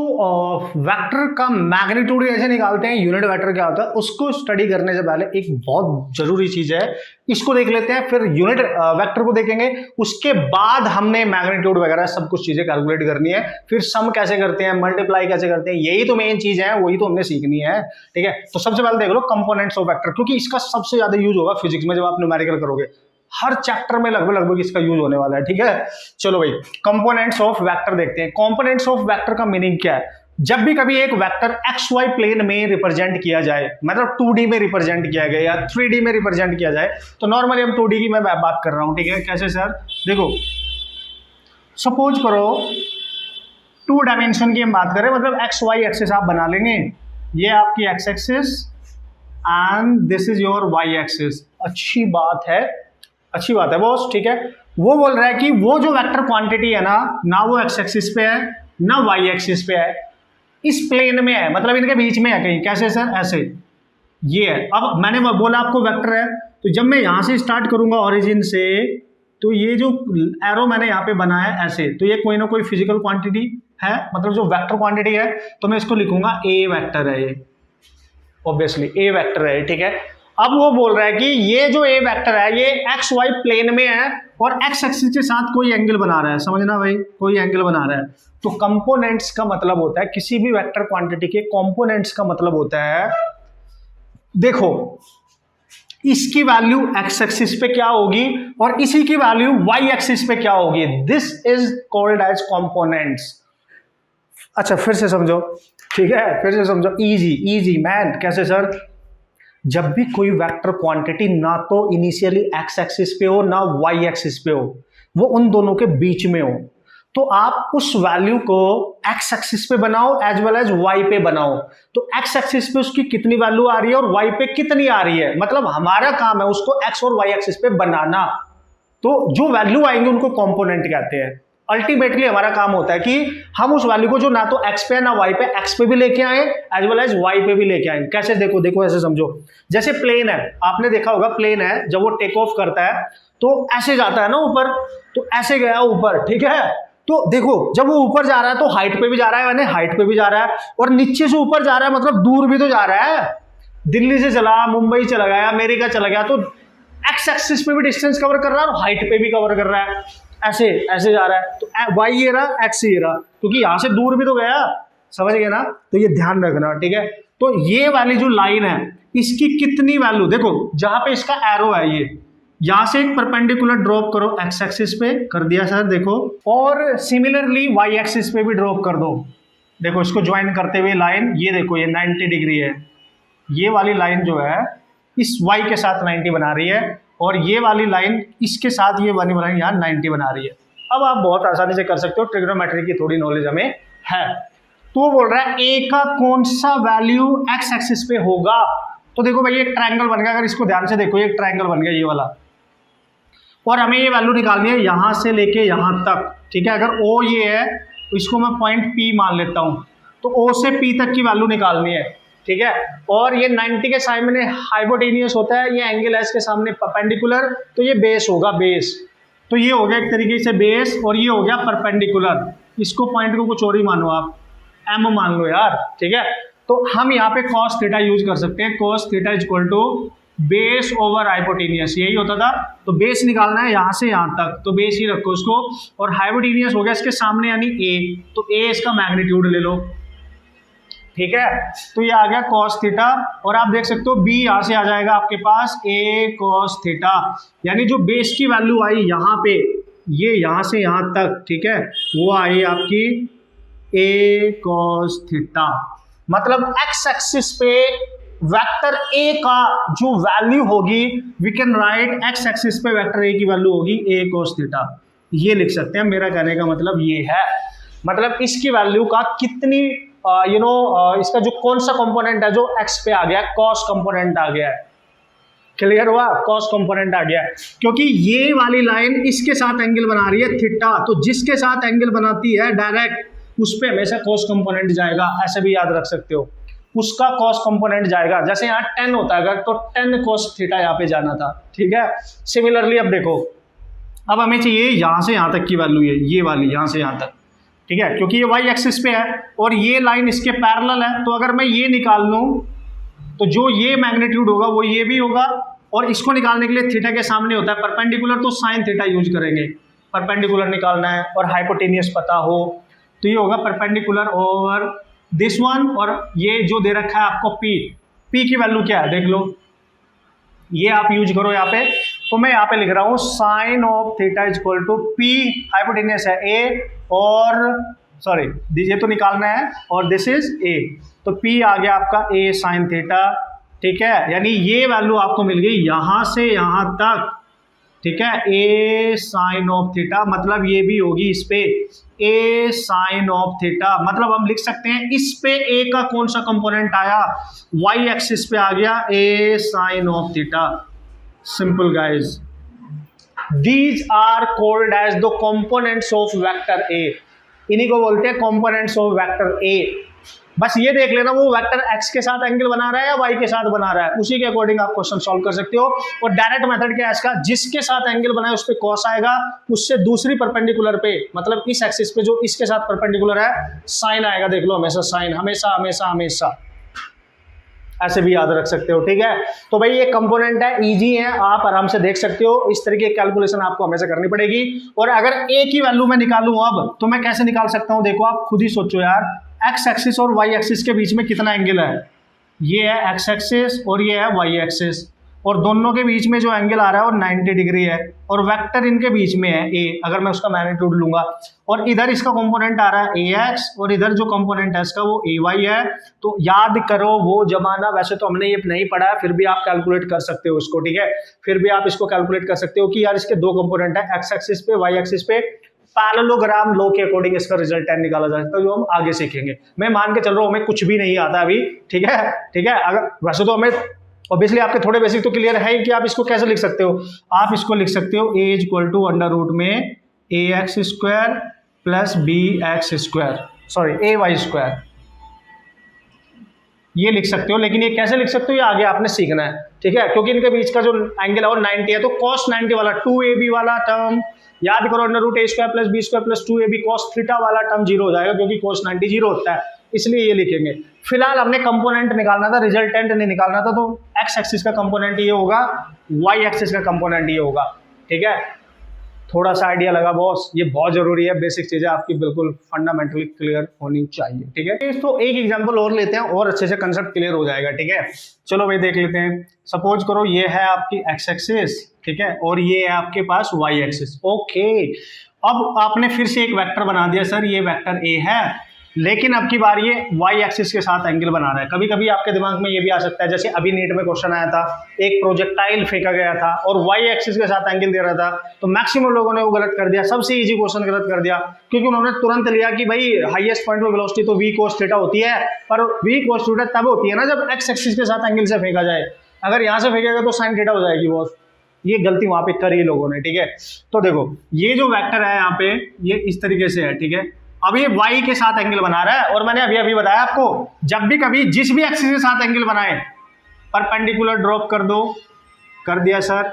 वेक्टर का मैग्नीट्यूड ऐसे निकालते हैं, यूनिट वेक्टर क्या होता है उसको स्टडी करने से पहले एक बहुत जरूरी चीज है, इसको देख लेते हैं, फिर यूनिट वेक्टर को देखेंगे, उसके बाद हमने मैग्नीट्यूड वगैरह सब कुछ चीजें कैलकुलेट करनी है, फिर सम कैसे करते हैं, मल्टीप्लाई कैसे करते हैं, यही तो मेन चीज है, वही तो हमने सीखनी है, ठीक है। तो सबसे पहले देख लो कंपोनेंट्स ऑफ वेक्टर, क्योंकि इसका सबसे ज्यादा यूज होगा फिजिक्स में, जब आप न्यूमेरिकल करोगे, हर चैप्टर में लगभग इसका यूज होने वाला है, ठीक है। चलो भाई कंपोनेंट्स ऑफ वेक्टर देखते हैं। कंपोनेंट्स ऑफ वेक्टर का मीनिंग क्या है? जब भी कभी एक वेक्टर XY प्लेन में रिप्रेजेंट किया जाए, मतलब 2D में रिप्रेजेंट किया गया या 3D में रिप्रेजेंट किया जाए, तो नॉर्मली हम 2D की मैं बात कर रहा हूं, ठीक है। कैसे सर? देखो सपोज करो 2 डायमेंशन की हम बात करें, मतलब XY एक्सिस आप बना लेंगे, ये आपकी X axis and this is your Y axis. अच्छी बात है बॉस, ठीक है। वो बोल रहा है कि वो जो वेक्टर क्वांटिटी है ना वो एक्स एक्सिस पे है ना वाई एक्सिस पे है, इस प्लेन में है, मतलब इनके बीच में है कहीं। कैसे सर? ऐसे, ये है। अब मैंने बोला आपको वेक्टर है, तो जब मैं यहां से स्टार्ट करूंगा ओरिजिन से, तो ये जो एरो मैंने यहाँ पे बनाया है ऐसे, तो ये कोई ना कोई फिजिकल क्वांटिटी है, मतलब जो वेक्टर क्वांटिटी है, तो मैं इसको लिखूंगा ए वेक्टर है, ये ऑब्वियसली ए वेक्टर है, ठीक है। अब वो बोल रहा है कि ये जो ए वेक्टर है ये एक्स वाई प्लेन में है और एक्स एक्सिस के साथ कोई एंगल बना रहा है, समझना भाई, कोई एंगल बना रहा है। तो कंपोनेंट्स का मतलब होता है, किसी भी वेक्टर क्वांटिटी के कंपोनेंट्स का मतलब होता है, देखो इसकी वैल्यू एक्स एक्सिस पे क्या होगी और इसी की वैल्यू वाई एक्सिस पे क्या होगी, this is called as components. अच्छा फिर से समझो, ठीक है, फिर से समझो, इजी मैन। कैसे सर? जब भी कोई वेक्टर क्वांटिटी ना तो इनिशियली एक्स एक्सिस पे हो ना वाई एक्सिस पे हो, वो उन दोनों के बीच में हो, तो आप उस वैल्यू को एक्स एक्सिस पे बनाओ एज वेल एज वाई पे बनाओ। तो एक्स एक्सिस पे उसकी कितनी वैल्यू आ रही है और वाई पे कितनी आ रही है, मतलब हमारा काम है उसको एक्स और वाई एक्सिस पे बनाना। तो जो वैल्यू आएंगे उनको कंपोनेंट कहते हैं। अल्टीमेटली हमारा काम होता है कि हम उस वैल्यू को जो ना तो एक्स पे ना वाई पे, एक्स पे भी लेके आए एज वेल एज वाई पे भी लेके आए। कैसे? देखो ऐसे समझो, जैसे प्लेन है, आपने देखा होगा प्लेन है, जब वो टेक ऑफ करता है तो ऐसे जाता है ना ऊपर, तो ऐसे गया ऊपर, ठीक है। तो देखो जब वो ऊपर जा रहा है तो हाइट पे भी जा रहा है, यानी हाइट पे भी जा रहा है, और नीचे से ऊपर जा रहा है मतलब दूर भी तो जा रहा है। दिल्ली से चला, मुंबई चला गया, अमेरिका चला गया, तो एक्स एक्सिस पे भी डिस्टेंस कवर कर रहा है और हाइट पे भी कवर कर रहा है, ऐसे ऐसे जा रहा है। तो वाई ये रहा, एक्स ये रहा, क्योंकि यहां से दूर भी तो गया, समझ गए ना। तो ये ध्यान रखना, ठीक है। तो ये वाली जो लाइन है इसकी कितनी वैल्यू, देखो जहां पे इसका एरो है, ये यहां से एक परपेंडिकुलर ड्रॉप करो एक्स एक्सिस पे, कर दिया सर देखो, और सिमिलरली वाई एक्सिस पे भी ड्रॉप कर दो। देखो इसको ज्वाइन करते हुए लाइन, ये देखो ये 90 डिग्री है, ये वाली लाइन जो है इस y के साथ 90 बना रही है, और ये वाली लाइन इसके साथ ये वाली लाइन यहाँ 90 बना रही है। अब आप बहुत आसानी से कर सकते हो, ट्रिग्नोमेट्री की थोड़ी नॉलेज हमें है। तो वो बोल रहा है a का कौन सा वैल्यू x एक्सिस पे होगा। तो देखो भाई एक ट्रायंगल बन गया, अगर इसको ध्यान से देखो, एक ट्रायंगल बन गया ये वाला, और हमें ये वैल्यू निकालनी है यहां से लेके यहां तक, ठीक है। अगर o ये है तो इसको मैं पॉइंट P मान लेता हूं, तो o से P तक की वैल्यू निकालनी है, ठीक है। और ये 90 के सामने हाइपोटेनियस होता है, ये एंगल है इसके सामने परपेंडिकुलर, तो ये बेस होगा, बेस। तो ये हो गया एक तरीके से बेस, और ये हो गया परपेंडिकुलर। इसको पॉइंट को कुछ और ही मानो, आप m मान लो यार, ठीक है। तो हम यहाँ पे cos थीटा यूज कर सकते हैं, cos theta is equal to base over hypotenuse, यही होता था। तो बेस निकालना है यहाँ से यहाँ तक, तो बेस ही रखो उसको, और हाइपोटेनियस हो गया इसके सामने यानी a, तो a इसका मैग्नीट्यूड ले लो, ठीक है। तो ये आ गया cos थीटा, और आप देख सकते हो b यहाँ से आ जाएगा आपके पास a cos थीटा, यानी जो बेस की वैल्यू आई यहाँ पे, ये यहाँ से यहाँ तक, ठीक है, वो आई आपकी a cos थीटा। मतलब x एक्सिस पे वेक्टर a का जो वैल्यू होगी, we can write x axis पे वेक्टर a की वैल्यू होगी a cos थीटा, ये लिख सकते हैं। मेरा कहने का मतलब ये है, मतलब इसकी वैल्यू का कितनी इसका जो कौन सा कंपोनेंट है जो x पे आ गया, cos कंपोनेंट आ गया है, क्लियर हुआ, cos कंपोनेंट आ गया है। क्योंकि ये वाली लाइन इसके साथ एंगल बना रही है थीटा, तो जिसके साथ एंगल बनाती है डायरेक्ट उस पे हमेशा cos कंपोनेंट जाएगा, ऐसे भी याद रख सकते हो, उसका cos कंपोनेंट जाएगा। जैसे यहाँ 10 होता है अगर, तो 10 cos थीटा यहाँ पे जाना था, ठीक है। सिमिलरली अब देखो, अब हमें चाहिए यहाँ से यहाँ तक की वैल्यू है, ये वाली यहाँ से यहाँ तक, ठीक है, क्योंकि ये वाई एक्सिस पे है और ये लाइन इसके पैरेलल है। तो अगर मैं ये निकाल लूँ तो जो ये मैग्नीट्यूड होगा वो ये भी होगा, और इसको निकालने के लिए थीटा के सामने होता है परपेंडिकुलर, तो साइन थीटा यूज करेंगे। परपेंडिकुलर निकालना है और हाइपोटेनियस पता हो तो ये होगा परपेंडिकुलर ओवर दिस वन, और ये जो दे रखा है आपको p की वैल्यू क्या है देख लो, ये आप यूज करो यहाँ पे। तो मैं यहाँ पे लिख रहा हूँ sine of theta is equal to p, hypotenuse है a, और सॉरी ये तो निकालना है, और दिस इज a, तो p आ गया आपका a साइन थीटा, ठीक है। यानी ये वैल्यू आपको मिल गई यहाँ से यहाँ तक, ठीक है, a साइन ऑफ थीटा, मतलब ये भी होगी इस पे a साइन ऑफ थीटा। मतलब हम लिख सकते हैं इस पे a का कौन सा कंपोनेंट आया, y एक्सिस पे आ गया a sine of theta. Simple guys, these are called as the components of vector a, इन्हीं को बोलते हैं कंपोनेंट्स ऑफ वेक्टर a। बस ये देख लेना वो वेक्टर x के साथ एंगल बना रहा है या y के साथ बना रहा है, उसी के अकॉर्डिंग आप क्वेश्चन सॉल्व कर सकते हो। और डायरेक्ट मेथड क्या है इसका, जिसके साथ एंगल बना है उस पे कॉस आएगा, उससे दूसरी परपेंडिकुलर पे, मतलब इस एक्सिस पे जो इसके साथ परपेंडिकुलर है, साइन आएगा। देख लो हमेशा साइन, हमेशा हमेशा हमेशा, ऐसे भी याद रख सकते हो, ठीक है। तो भाई ये कंपोनेंट है, इजी है, आप आराम से देख सकते हो। इस तरीके की कैलकुलेशन आपको हमेशा करनी पड़ेगी। और अगर a की वैल्यू मैं निकालूं अब, तो मैं कैसे निकाल सकता हूं, देखो आप खुद ही सोचो यार, x एक्सिस और y एक्सिस के बीच में कितना एंगल है, ये है x एक्सिस और ये है y एक्सिस, और दोनों के बीच में जो एंगल आ रहा है वो 90 डिग्री है, और वेक्टर इनके बीच में है a, अगर मैं उसका मैग्नीट्यूड लूंगा, और इधर इसका कंपोनेंट आ रहा है ax, और इधर जो कंपोनेंट है इसका वो ay है। तो याद करो वो जमाना, वैसे तो हमने ये नहीं पढ़ा है, फिर भी आप कैलकुलेट कर सकते हो उसको, ठीक है। फिर भी आप इसको कैलकुलेट कर सकते हो कि यार इसके दो कंपोनेंट है, x एक्सिस पे y एक्सिस पे। पैरेललोग्राम लॉ के अकॉर्डिंग इसका रिजल्ट 10 निकाला जा सकता है, जो हम आगे सीखेंगे। मैं मान के चल रहा हूँ हमें कुछ भी नहीं आता अभी, ठीक है, ठीक है। अगर वैसे तो हमें ऑब्वियसली आपके थोड़े बेसिक तो क्लियर है कि आप इसको कैसे लिख सकते हो, आप इसको लिख सकते हो a equal to under root में ax square plus bx square, sorry ay square, ये लिख सकते हो। लेकिन ये कैसे लिख सकते हो ये आगे आपने सीखना है, ठीक है, क्योंकि इनके बीच का जो एंगल है वो 90 है, तो cos 90 वाला 2ab वाला टर्म याद करो under root A square plus B square plus 2ab cos theta वाला टर्म जीरो हो जाएगा क्योंकि cos 90 जीरो होता है, इसलिए ये लिखेंगे। फिलहाल हमने कंपोनेंट निकालना था, रिजल्टेंट नहीं निकालना था, तो एक्स एक्सिस का कंपोनेंट ये होगा, वाई एक्सिस का कंपोनेंट ये होगा। ठीक है, थोड़ा सा आइडिया लगा बॉस, ये बहुत जरूरी है, बेसिक चीजें आपकी बिल्कुल फंडामेंटली क्लियर होनी चाहिए। ठीक है, तो एक एग्जांपल और लेते हैं और अच्छे से कंसेप्ट क्लियर हो जाएगा। ठीक है, चलो भाई देख लेते हैं। सपोज करो ये है आपकी एक्स एक्सिस, ठीक है, और ये है आपके पास वाई एक्सिस। ओके, अब आपने फिर से एक वेक्टर बना दिया, सर ये वेक्टर ए है, लेकिन अब की बार ये वाई एक्सिस के साथ एंगल बना रहा है। कभी कभी आपके दिमाग में ये भी आ सकता है, जैसे अभी नीट में क्वेश्चन आया था, एक प्रोजेक्टाइल फेंका गया था और वाई एक्सिस के साथ एंगल दे रहा था, तो मैक्सिमम लोगों ने वो गलत कर दिया, सबसे इजी क्वेश्चन गलत कर दिया, क्योंकि उन्होंने तुरंत लिया कि भाई हाईएस्ट पॉइंट पे वेलोसिटी तो v cos थीटा होती है, पर v cos थीटा तब होती है ना जब एक्स एक्सिस के साथ एंगल से फेंका जाए, अगर यहाँ से फेंकेगा तो साइन थीटा हो जाएगी बॉस। ये गलती वहां पे करी लोगों ने। ठीक है, तो देखो ये जो वेक्टर है यहाँ पे ये इस तरीके से है। ठीक है, अब ये y के साथ एंगल बना रहा है, और मैंने अभी बताया आपको, जब भी कभी जिस भी एक्सिस के साथ एंगल बनाए परपेंडिकुलर ड्रॉप कर दो, कर दिया सर।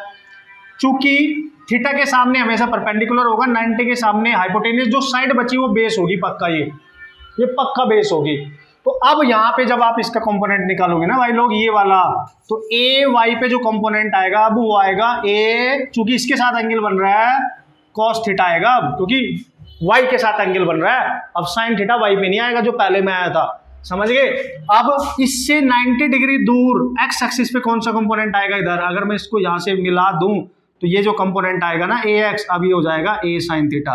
चूंकि थीटा के सामने हमेशा परपेंडिकुलर होगा, 90 के सामने हाइपोटेन्यूस, जो साइड बची वो बेस होगी पक्का, ये पक्का बेस होगी। तो अब यहाँ पे जब आप इसका कंपोनेंट निकालोगे ना भाई लोग, ये वाला, तो ए वाई पे जो कंपोनेंट आएगा अब वो आएगा ए, चूंकि इसके साथ एंगल बन रहा है कॉस थीटा आएगा अब, क्योंकि y के साथ एंगल बन रहा है। अब साइन थीटा y पे नहीं आएगा जो पहले में आया था, समझ गए। अब इससे 90 डिग्री दूर x एक्सिस पे कौन सा कंपोनेंट आएगा इधर, अगर मैं इसको यहां से मिला दूं तो ये जो कंपोनेंट आएगा ना ax, अब ये हो जाएगा a sin थीटा।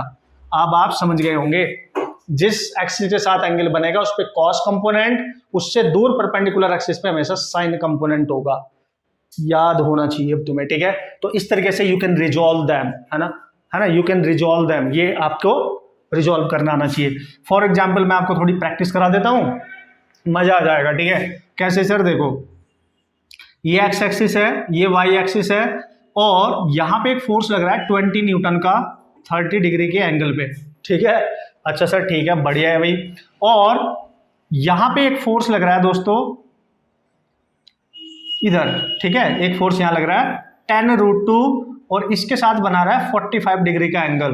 अब आप समझ गए होंगे, जिस एक्सिस के साथ एंगल बनेगा उस पे cos कंपोनेंट, उससे दूर परपेंडिकुलर एक्सिस पे हमेशा साइन कंपोनेंट होगा, याद होना चाहिए अब तुम्हें। ठीक है, तो इस तरीके से यू कैन रिजॉल्व दैम, है ना, यू कैन रिजॉल्व दैम, ये आपको रिजॉल्व करना आना चाहिए। फॉर एग्जाम्पल मैं आपको थोड़ी प्रैक्टिस करा देता हूं, मजा आ जाएगा। ठीक है, कैसे सर, देखो ये एक्स एक्सिस है, ये वाई एक्सिस है, और यहां पे एक फोर्स लग रहा है 20 न्यूटन का 30 डिग्री के एंगल पे। ठीक है, अच्छा सर ठीक है, बढ़िया है भाई। और यहां पे एक फोर्स लग रहा है दोस्तों इधर, ठीक है, एक फोर्स यहां लग रहा है 10√2, और इसके साथ बना रहा है 45 डिग्री का एंगल।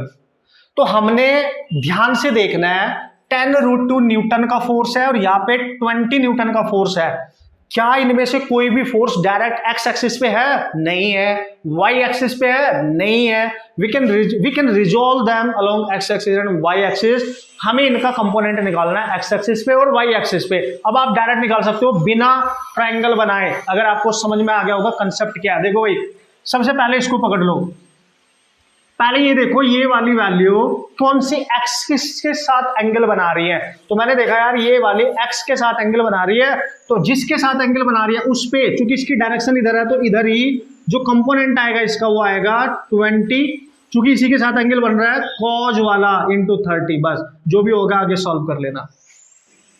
तो हमने ध्यान से देखना है, 10√2 न्यूटन का फोर्स है और यहाँ पे 20 न्यूटन का फोर्स है। क्या इनमें से कोई भी फोर्स डायरेक्ट एक्स एक्सिस पे है? नहीं है। वाई एक्सिस पे है? नहीं है। We can resolve them along X axis and Y axis. हमें इनका कंपोनेंट निकालना है एक्स एक्सिस पे और वाई एक्सिस पे। अब आप डायरेक्ट निकाल सकते हो बिना ट्राइंगल बनाए, अगर आपको समझ में आ गया होगा कंसेप्ट क्या है। देखो भाई, सबसे पहले इसको पकड़ लो, पहले ये देखो ये वाली वैल्यू कौन सी एक्स के साथ एंगल बना रही है। तो मैंने देखा यार ये वाली एक्स के साथ एंगल बना रही है, तो जिसके साथ एंगल बना रही है उस पे, चूंकि इसकी डायरेक्शन इधर है तो इधर ही जो कंपोनेंट आएगा इसका वो आएगा 20, चूंकि इसी के साथ एंगल बन रहा है कॉज वाला इंटू 30। बस जो भी होगा आगे सॉल्व कर लेना,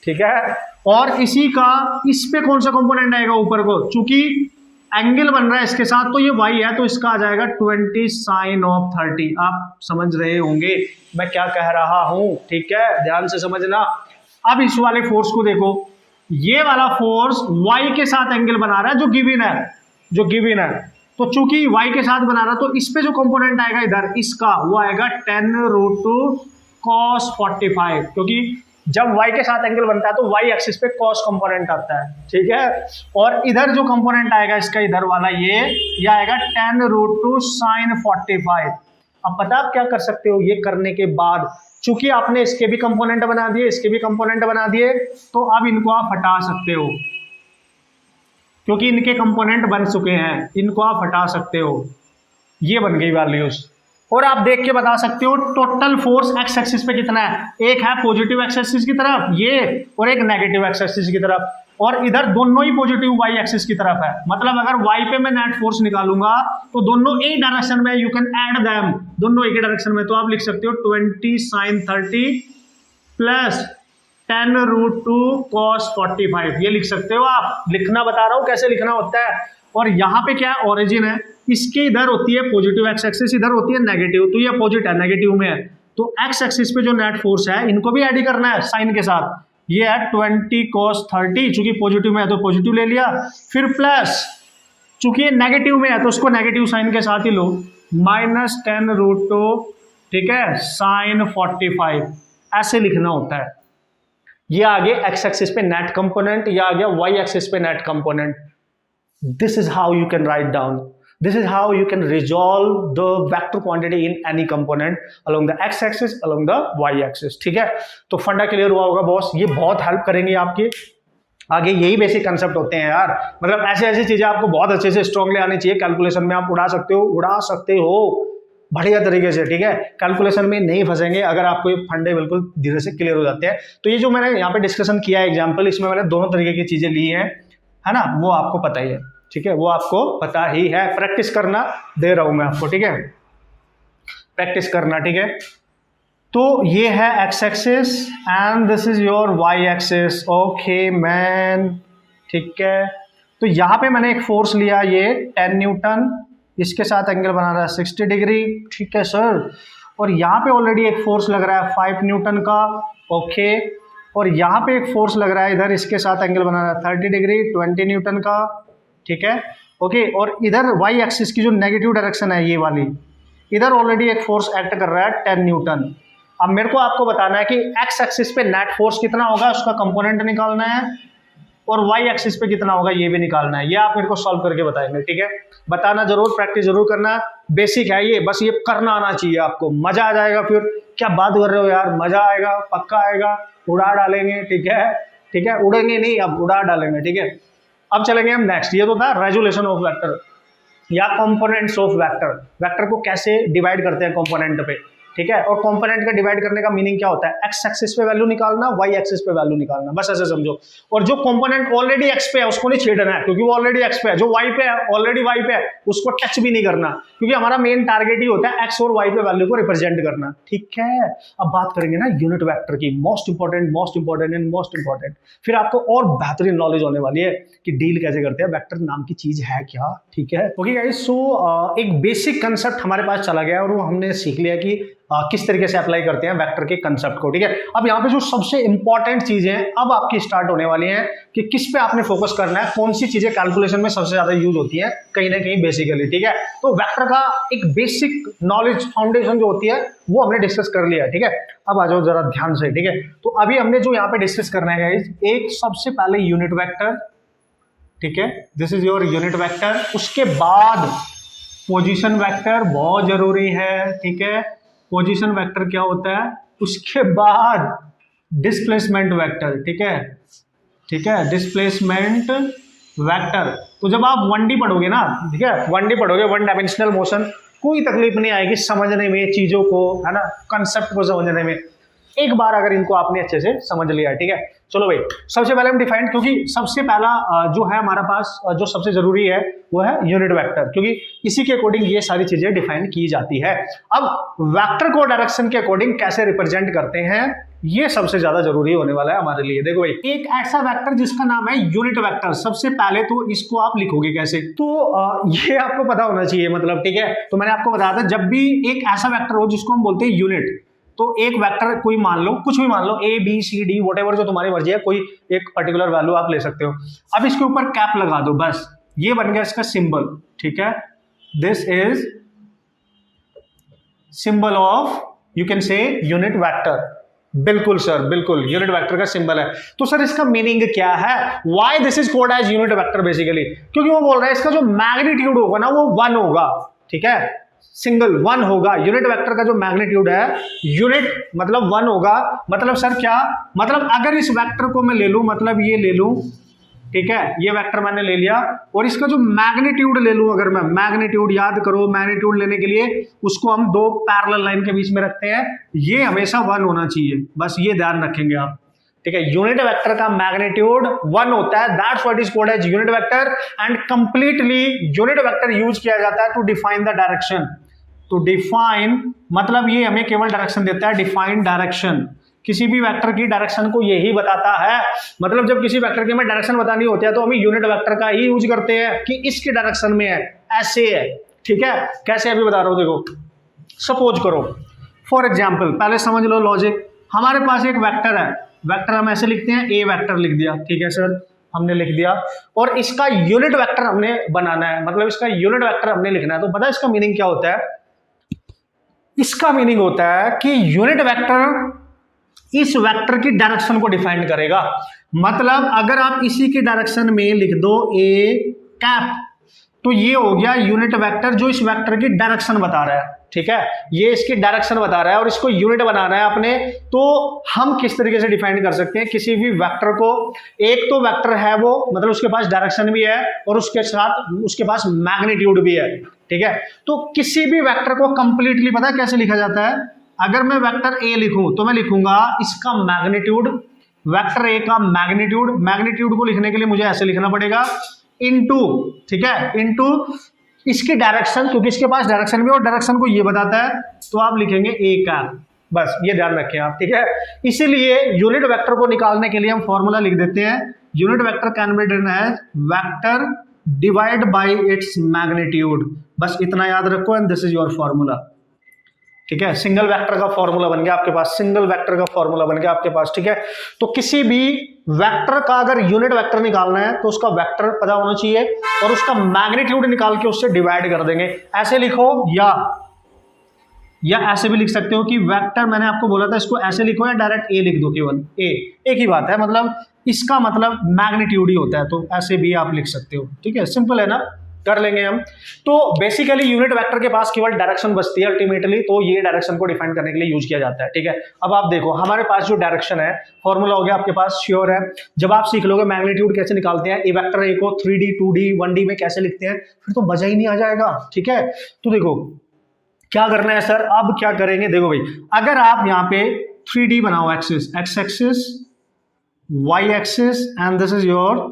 ठीक है। और इसी का इस पे कौन सा कंपोनेंट आएगा ऊपर को, चूंकि एंगल बन रहा है इसके साथ तो ये y है, तो इसका आ जाएगा 20 साइन ऑफ 30। आप समझ रहे होंगे मैं क्या कह रहा हूं, ठीक है, ध्यान से समझना। अब इस वाले फोर्स को देखो, ये वाला फोर्स y के साथ एंगल बना रहा है जो गिवन है, तो चूंकि y के साथ बना रहा तो इस पे जो कंपोनेंट आएगा इधर इसका वो आएगा 10√2 cos 45, क्योंकि जब y के साथ एंगल बनता है तो y एक्सिस पे cos कंपोनेंट आता है, ठीक है। और इधर जो कंपोनेंट आएगा इसका इधर वाला ये आएगा 10√2 sin 45। अब पता आप क्या कर सकते हो, ये करने के बाद चूंकि आपने इसके भी कंपोनेंट बना दिए, इसके भी कंपोनेंट बना दिए, तो अब इनको आप हटा सकते हो, क्योंकि इनके कंपोनेंट बन चुके हैं, इनको आप हटा सकते हो। ये बन गई वैल्यूज, और आप देख के बता सकते हो टोटल फोर्स एक्स एक्सिस पे कितना है। एक है पॉजिटिव एक्स एक्सिस की तरफ ये, और एक नेगेटिव एक्स एक्सिस की तरफ, और इधर दोनों ही पॉजिटिव वाई एक्सिस की तरफ है। मतलब अगर वाई पे मैं नेट फोर्स निकालूंगा तो दोनों एक डायरेक्शन में, यू कैन ऐड देम, दोनों एक ही डायरेक्शन में। तो आप लिख सकते हो 20 sin 30 प्लस 10√2 cos 45, ये लिख सकते हो आप। लिखना बता रहा हूं कैसे लिखना होता है। और यहाँ पे क्या है, ओरिजिन है, इसके इधर होती है पॉजिटिव एक्स एक्सिस, इधर होती है नेगेटिव, तो ये अपोजिट है, नेगेटिव में है। तो एक्स एक्सिस पे जो नेट फोर्स है इनको भी ऐड करना है साइन के साथ। ये है 20 cos 30, चूंकि पॉजिटिव में है तो पॉजिटिव ले लिया, फिर प्लस चूंकि ये नेगेटिव में है तो उसको नेगेटिव साइन के साथ ही लो, -10√2 ठीक है, साइन 45 ऐसे लिखना होता है। ये आगे एक्स एक्सिस पे नेट कंपोनेंट, या आ गया वाई एक्सिस पे net component. This is how you can write down, this is how you can resolve the vector quantity in any component along the X axis along the Y axis. ठीक है, तो फंडा क्लियर हुआ होगा बॉस, ये बहुत हेल्प करेंगे आपके आगे। यही बेसिक कंसेप्ट होते हैं यार, मतलब ऐसी ऐसी चीजें आपको बहुत अच्छे से स्ट्रांगली आनी चाहिए। कैलकुलेशन में आप उड़ा सकते हो बढ़िया तरीके से। ठीक है, कैलकुलेशन में नहीं फंसेंगे अगर आपको ये फंडे बिल्कुल धीरे से क्लियर हो जाते हैं। तो ये जो मैंने यहाँ पे डिस्कशन किया है एग्जाम्पल, इसमें मैंने दोनों तरीके की चीजें ली हैं, है ना, वो आपको पता ही है। ठीक है, वो आपको पता ही है, प्रैक्टिस करना दे रहा हूं मैं आपको। ठीक है, प्रैक्टिस करना। ठीक है, तो ये है X axis and this is your Y axis. Okay man, ठीक है, तो यहाँ पे मैंने एक फोर्स लिया, ये 10 न्यूटन, इसके साथ एंगल बना रहा है 60 डिग्री। ठीक है सर, और यहाँ पे ऑलरेडी एक फोर्स लग रहा है 5 न्यूटन का। ओके, और यहाँ पे एक फोर्स लग रहा है इधर, इसके साथ एंगल बना रहा है 30 डिग्री 20 न्यूटन का। ठीक है, ओके, और इधर वाई एक्सिस की जो नेगेटिव डायरेक्शन है ये वाली, इधर ऑलरेडी एक फोर्स एक्ट कर रहा है 10 न्यूटन। अब मेरे को आपको बताना है कि एक्स एक्सिस पे नेट फोर्स कितना होगा, उसका कंपोनेंट निकालना है, और वाई एक्सिस पे कितना होगा ये भी निकालना है। ये आप मेरे को सॉल्व करके बताएंगे। ठीक है, बताना जरूर, प्रैक्टिस जरूर करना, बेसिक है ये, बस ये करना आना चाहिए आपको, मजा आ जाएगा। फिर क्या बात कर रहे हो यार, मजा आएगा, पक्का आएगा, उड़ा डालेंगे। ठीक है, ठीक है, उड़ेंगे नहीं, अब उड़ा डालेंगे। ठीक है, अब चलेंगे हम नेक्स्ट। ये तो था रेजोल्यूशन ऑफ वेक्टर या कंपोनेंट्स ऑफ वेक्टर, वेक्टर को कैसे डिवाइड करते हैं कंपोनेंट पे। ठीक है, और कंपोनेंट का डिवाइड करने का मीनिंग क्या होता है, एक्स एक्सिस पे वैल्यू निकालना, वाई एक्सिस पे वैल्यू निकालना, बस ऐसे समझो। और जो कंपोनेंट ऑलरेडी एक्स पे है उसको नहीं छेड़ना है, क्योंकि वो ऑलरेडी एक्स पे है। जो वाई पे है, ऑलरेडी वाई पे है, उसको टच भी नहीं करना, क्योंकि हमारा मेन टारगेट ही होता है एक्स और वाई पे वैल्यू को रिप्रेजेंट करना। ठीक है, अब बात करेंगे ना यूनिट वेक्टर की, most important and most important. फिर आपको और बेहतरीन नॉलेज होने वाली है कि डील कैसे करते हैं, वेक्टर नाम की चीज है क्या। ठीक है, ओके गाइस, सो एक बेसिक कंसेप्ट हमारे पास चला गया और वो हमने सीख लिया कि किस तरीके से अप्लाई करते हैं वेक्टर के कंसेप्ट को। ठीक है, अब यहाँ पे जो सबसे इंपॉर्टेंट चीजें अब आपकी स्टार्ट होने वाली हैं कि किस पे आपने फोकस करना है, कौन सी चीजें कैलकुलेशन में सबसे ज्यादा यूज होती है कहीं ना कहीं बेसिकली। ठीक है, तो वेक्टर का एक बेसिक नॉलेज फाउंडेशन जो होती है वो हमने डिस्कस कर लिया। ठीक है, अब आ जाओ जरा ध्यान से। ठीक है, तो अभी हमने जो यहाँ पे डिस्कस करना है गाइस, एक सबसे पहले यूनिट वेक्टर। ठीक है, this is your unit vector. उसके बाद पोजीशन वेक्टर बहुत जरूरी है। ठीक है, पोजीशन वेक्टर क्या होता है, उसके बाद डिस्प्लेसमेंट वेक्टर। ठीक है, ठीक है, डिस्प्लेसमेंट वेक्टर। तो जब आप 1D पढ़ोगे ना, ठीक है, 1D पढ़ोगे, वन डायमेंशनल मोशन, कोई तकलीफ नहीं आएगी समझने में चीजों को, है ना, कंसेप्ट को समझने में, एक बार अगर इनको आपने अच्छे से समझ लिया। ठीक है, चलो भाई, सबसे पहले हम डिफाइन, क्योंकि सबसे पहला जो है हमारा पास जो सबसे जरूरी है वो है यूनिट वेक्टर, क्योंकि इसी के अकॉर्डिंग ये सारी चीजें डिफाइन की जाती है। अब वेक्टर को डायरेक्शन के अकॉर्डिंग कैसे रिप्रेजेंट करते हैं, ये सबसे ज्यादा जरूरी होने वाला है हमारे लिए। देखो भाई, एक ऐसा वेक्टर जिसका नाम है यूनिट वेक्टर, सबसे पहले तो इसको आप लिखोगे कैसे, तो ये आपको पता होना चाहिए, मतलब। ठीक है, तो मैंने आपको बताया था, जब भी एक ऐसा वेक्टर हो जिसको हम बोलते हैं यूनिट, तो एक वेक्टर कोई मान लो, कुछ भी मान लो, A B C D whatever, जो तुम्हारी मर्जी है, कोई एक पर्टिकुलर वैल्यू आप ले सकते हो। अब इसके ऊपर कैप लगा दो, बस ये बन गया इसका सिंबल। ठीक है, this is symbol of, you can say, unit vector. बिल्कुल सर, बिल्कुल, यूनिट वेक्टर का सिंबल है। तो सर इसका मीनिंग क्या है, why this is called as unit vector, basically क्योंकि वो बोल रहा है इसका जो मैग्नीट्यूड होगा ना वो 1 होगा। ठीक है, सिंगल 1 होगा। यूनिट वेक्टर का जो मैग्नीट्यूड है, यूनिट मतलब 1 होगा। मतलब सर क्या, मतलब अगर इस वेक्टर को मैं ले लूं, मतलब ये ले लूं, ठीक है, ये वेक्टर मैंने ले लिया, और इसका जो मैग्नीट्यूड ले लूं, अगर मैं मैग्नीट्यूड, याद करो, मैग्नीट्यूड लेने के लिए उसको हम दो पैरेलल लाइन के बीच में रखते हैं, ये हमेशा 1 होना चाहिए, बस ये ध्यान रखेंगे आप। ठीक है, यूनिट वेक्टर का मैग्नीट्यूड 1 होता है, that's what is called as unit vector. And completely unit vector use किया जाता है to define the direction. To define मतलब ये हमें केवल डायरेक्शन देता है, डिफाइन डायरेक्शन, किसी भी वेक्टर की डायरेक्शन को यही बताता है। मतलब जब किसी वेक्टर की हमें डायरेक्शन बतानी होती है तो हम यूनिट वेक्टर का ही यूज करते हैं कि इसके डायरेक्शन में है, ऐसे है। ठीक है, कैसे अभी बता रहा हूं, देखो, सपोज करो, फॉर एग्जाम्पल, पहले समझ लो लॉजिक। हमारे पास एक वेक्टर है, वेक्टर हम ऐसे लिखते हैं, ए वेक्टर लिख दिया, ठीक है सर, हमने लिख दिया, और इसका यूनिट वेक्टर हमने बनाना है, मतलब इसका यूनिट वेक्टर हमने लिखना है। तो पता है इसका मीनिंग क्या होता है, इसका मीनिंग होता है कि यूनिट वेक्टर इस वेक्टर की डायरेक्शन को डिफाइन करेगा। मतलब अगर आप इसी की डायरेक्शन में लिख दो ए कैप, तो ये हो गया यूनिट वेक्टर जो इस वेक्टर की डायरेक्शन बता रहा है, ठीक है, ये इसकी डायरेक्शन बता रहा है और इसको यूनिट बनाना है अपने। तो हम किस तरीके से डिफाइन कर सकते हैं किसी भी वेक्टर को? एक तो वेक्टर है वो, मतलब उसके पास डायरेक्शन भी है और उसके साथ उसके पास मैग्नीट्यूड भी है, ठीक है। तो किसी भी वेक्टर को कंप्लीटली पता है कैसे लिखा जाता है? अगर मैं वेक्टर ए लिखूं तो मैं लिखूंगा इसका मैग्नीट्यूड, वेक्टर ए का मैग्नीट्यूड, मैग्नीट्यूड को लिखने के लिए मुझे ऐसे लिखना पड़ेगा इनटू, ठीक है, इनटू इसकी डायरेक्शन, क्योंकि इसके पास डायरेक्शन भी और डायरेक्शन को ये बताता है, तो आप लिखेंगे ए कैप। बस ये ध्यान रखें आप, ठीक है। इसीलिए यूनिट वेक्टर को निकालने के लिए हम फॉर्मूला लिख देते हैं, unit vector can be written as vector divide by its magnitude. बस इतना याद रखो and this is your formula, ठीक है। सिंगल वेक्टर का फॉर्मूला बन गया आपके पास, सिंगल वेक्टर का फॉर्मूला बन गया आपके पास, ठीक है। तो किसी भी वेक्टर का अगर यूनिट वेक्टर निकालना है तो उसका वेक्टर पता होना चाहिए और उसका मैग्नीट्यूड निकाल के उससे डिवाइड कर देंगे। ऐसे लिखो या ऐसे भी लिख सकते हो कि वेक्टर, मैंने आपको बोला था इसको ऐसे लिखो या डायरेक्ट ए लिख दो, केवल ए, एक ही बात है, मतलब इसका मतलब मैग्नीट्यूड ही होता है, तो ऐसे भी आप लिख सकते हो, ठीक है। सिंपल है ना, कर लेंगे हम। तो बेसिकली यूनिट वेक्टर के पास केवल डायरेक्शन बचती है अल्टीमेटली, तो ये डायरेक्शन को डिफाइन करने के लिए यूज किया जाता है, ठीक है। अब आप देखो हमारे पास जो डायरेक्शन है, फॉर्मूला हो गया आपके पास, श्योर है। जब आप सीख लोगे मैग्नीट्यूड कैसे निकालते हैं, ए वेक्टर ए को 3D 2D 1D में कैसे लिखते हैं, फिर तो मजा ही नहीं आ जाएगा, ठीक है। तो देखो क्या करना है सर, अब क्या करेंगे, देखो भाई, अगर आप यहाँ पे 3D बनाओ, axis, X axis, Y axis and this is your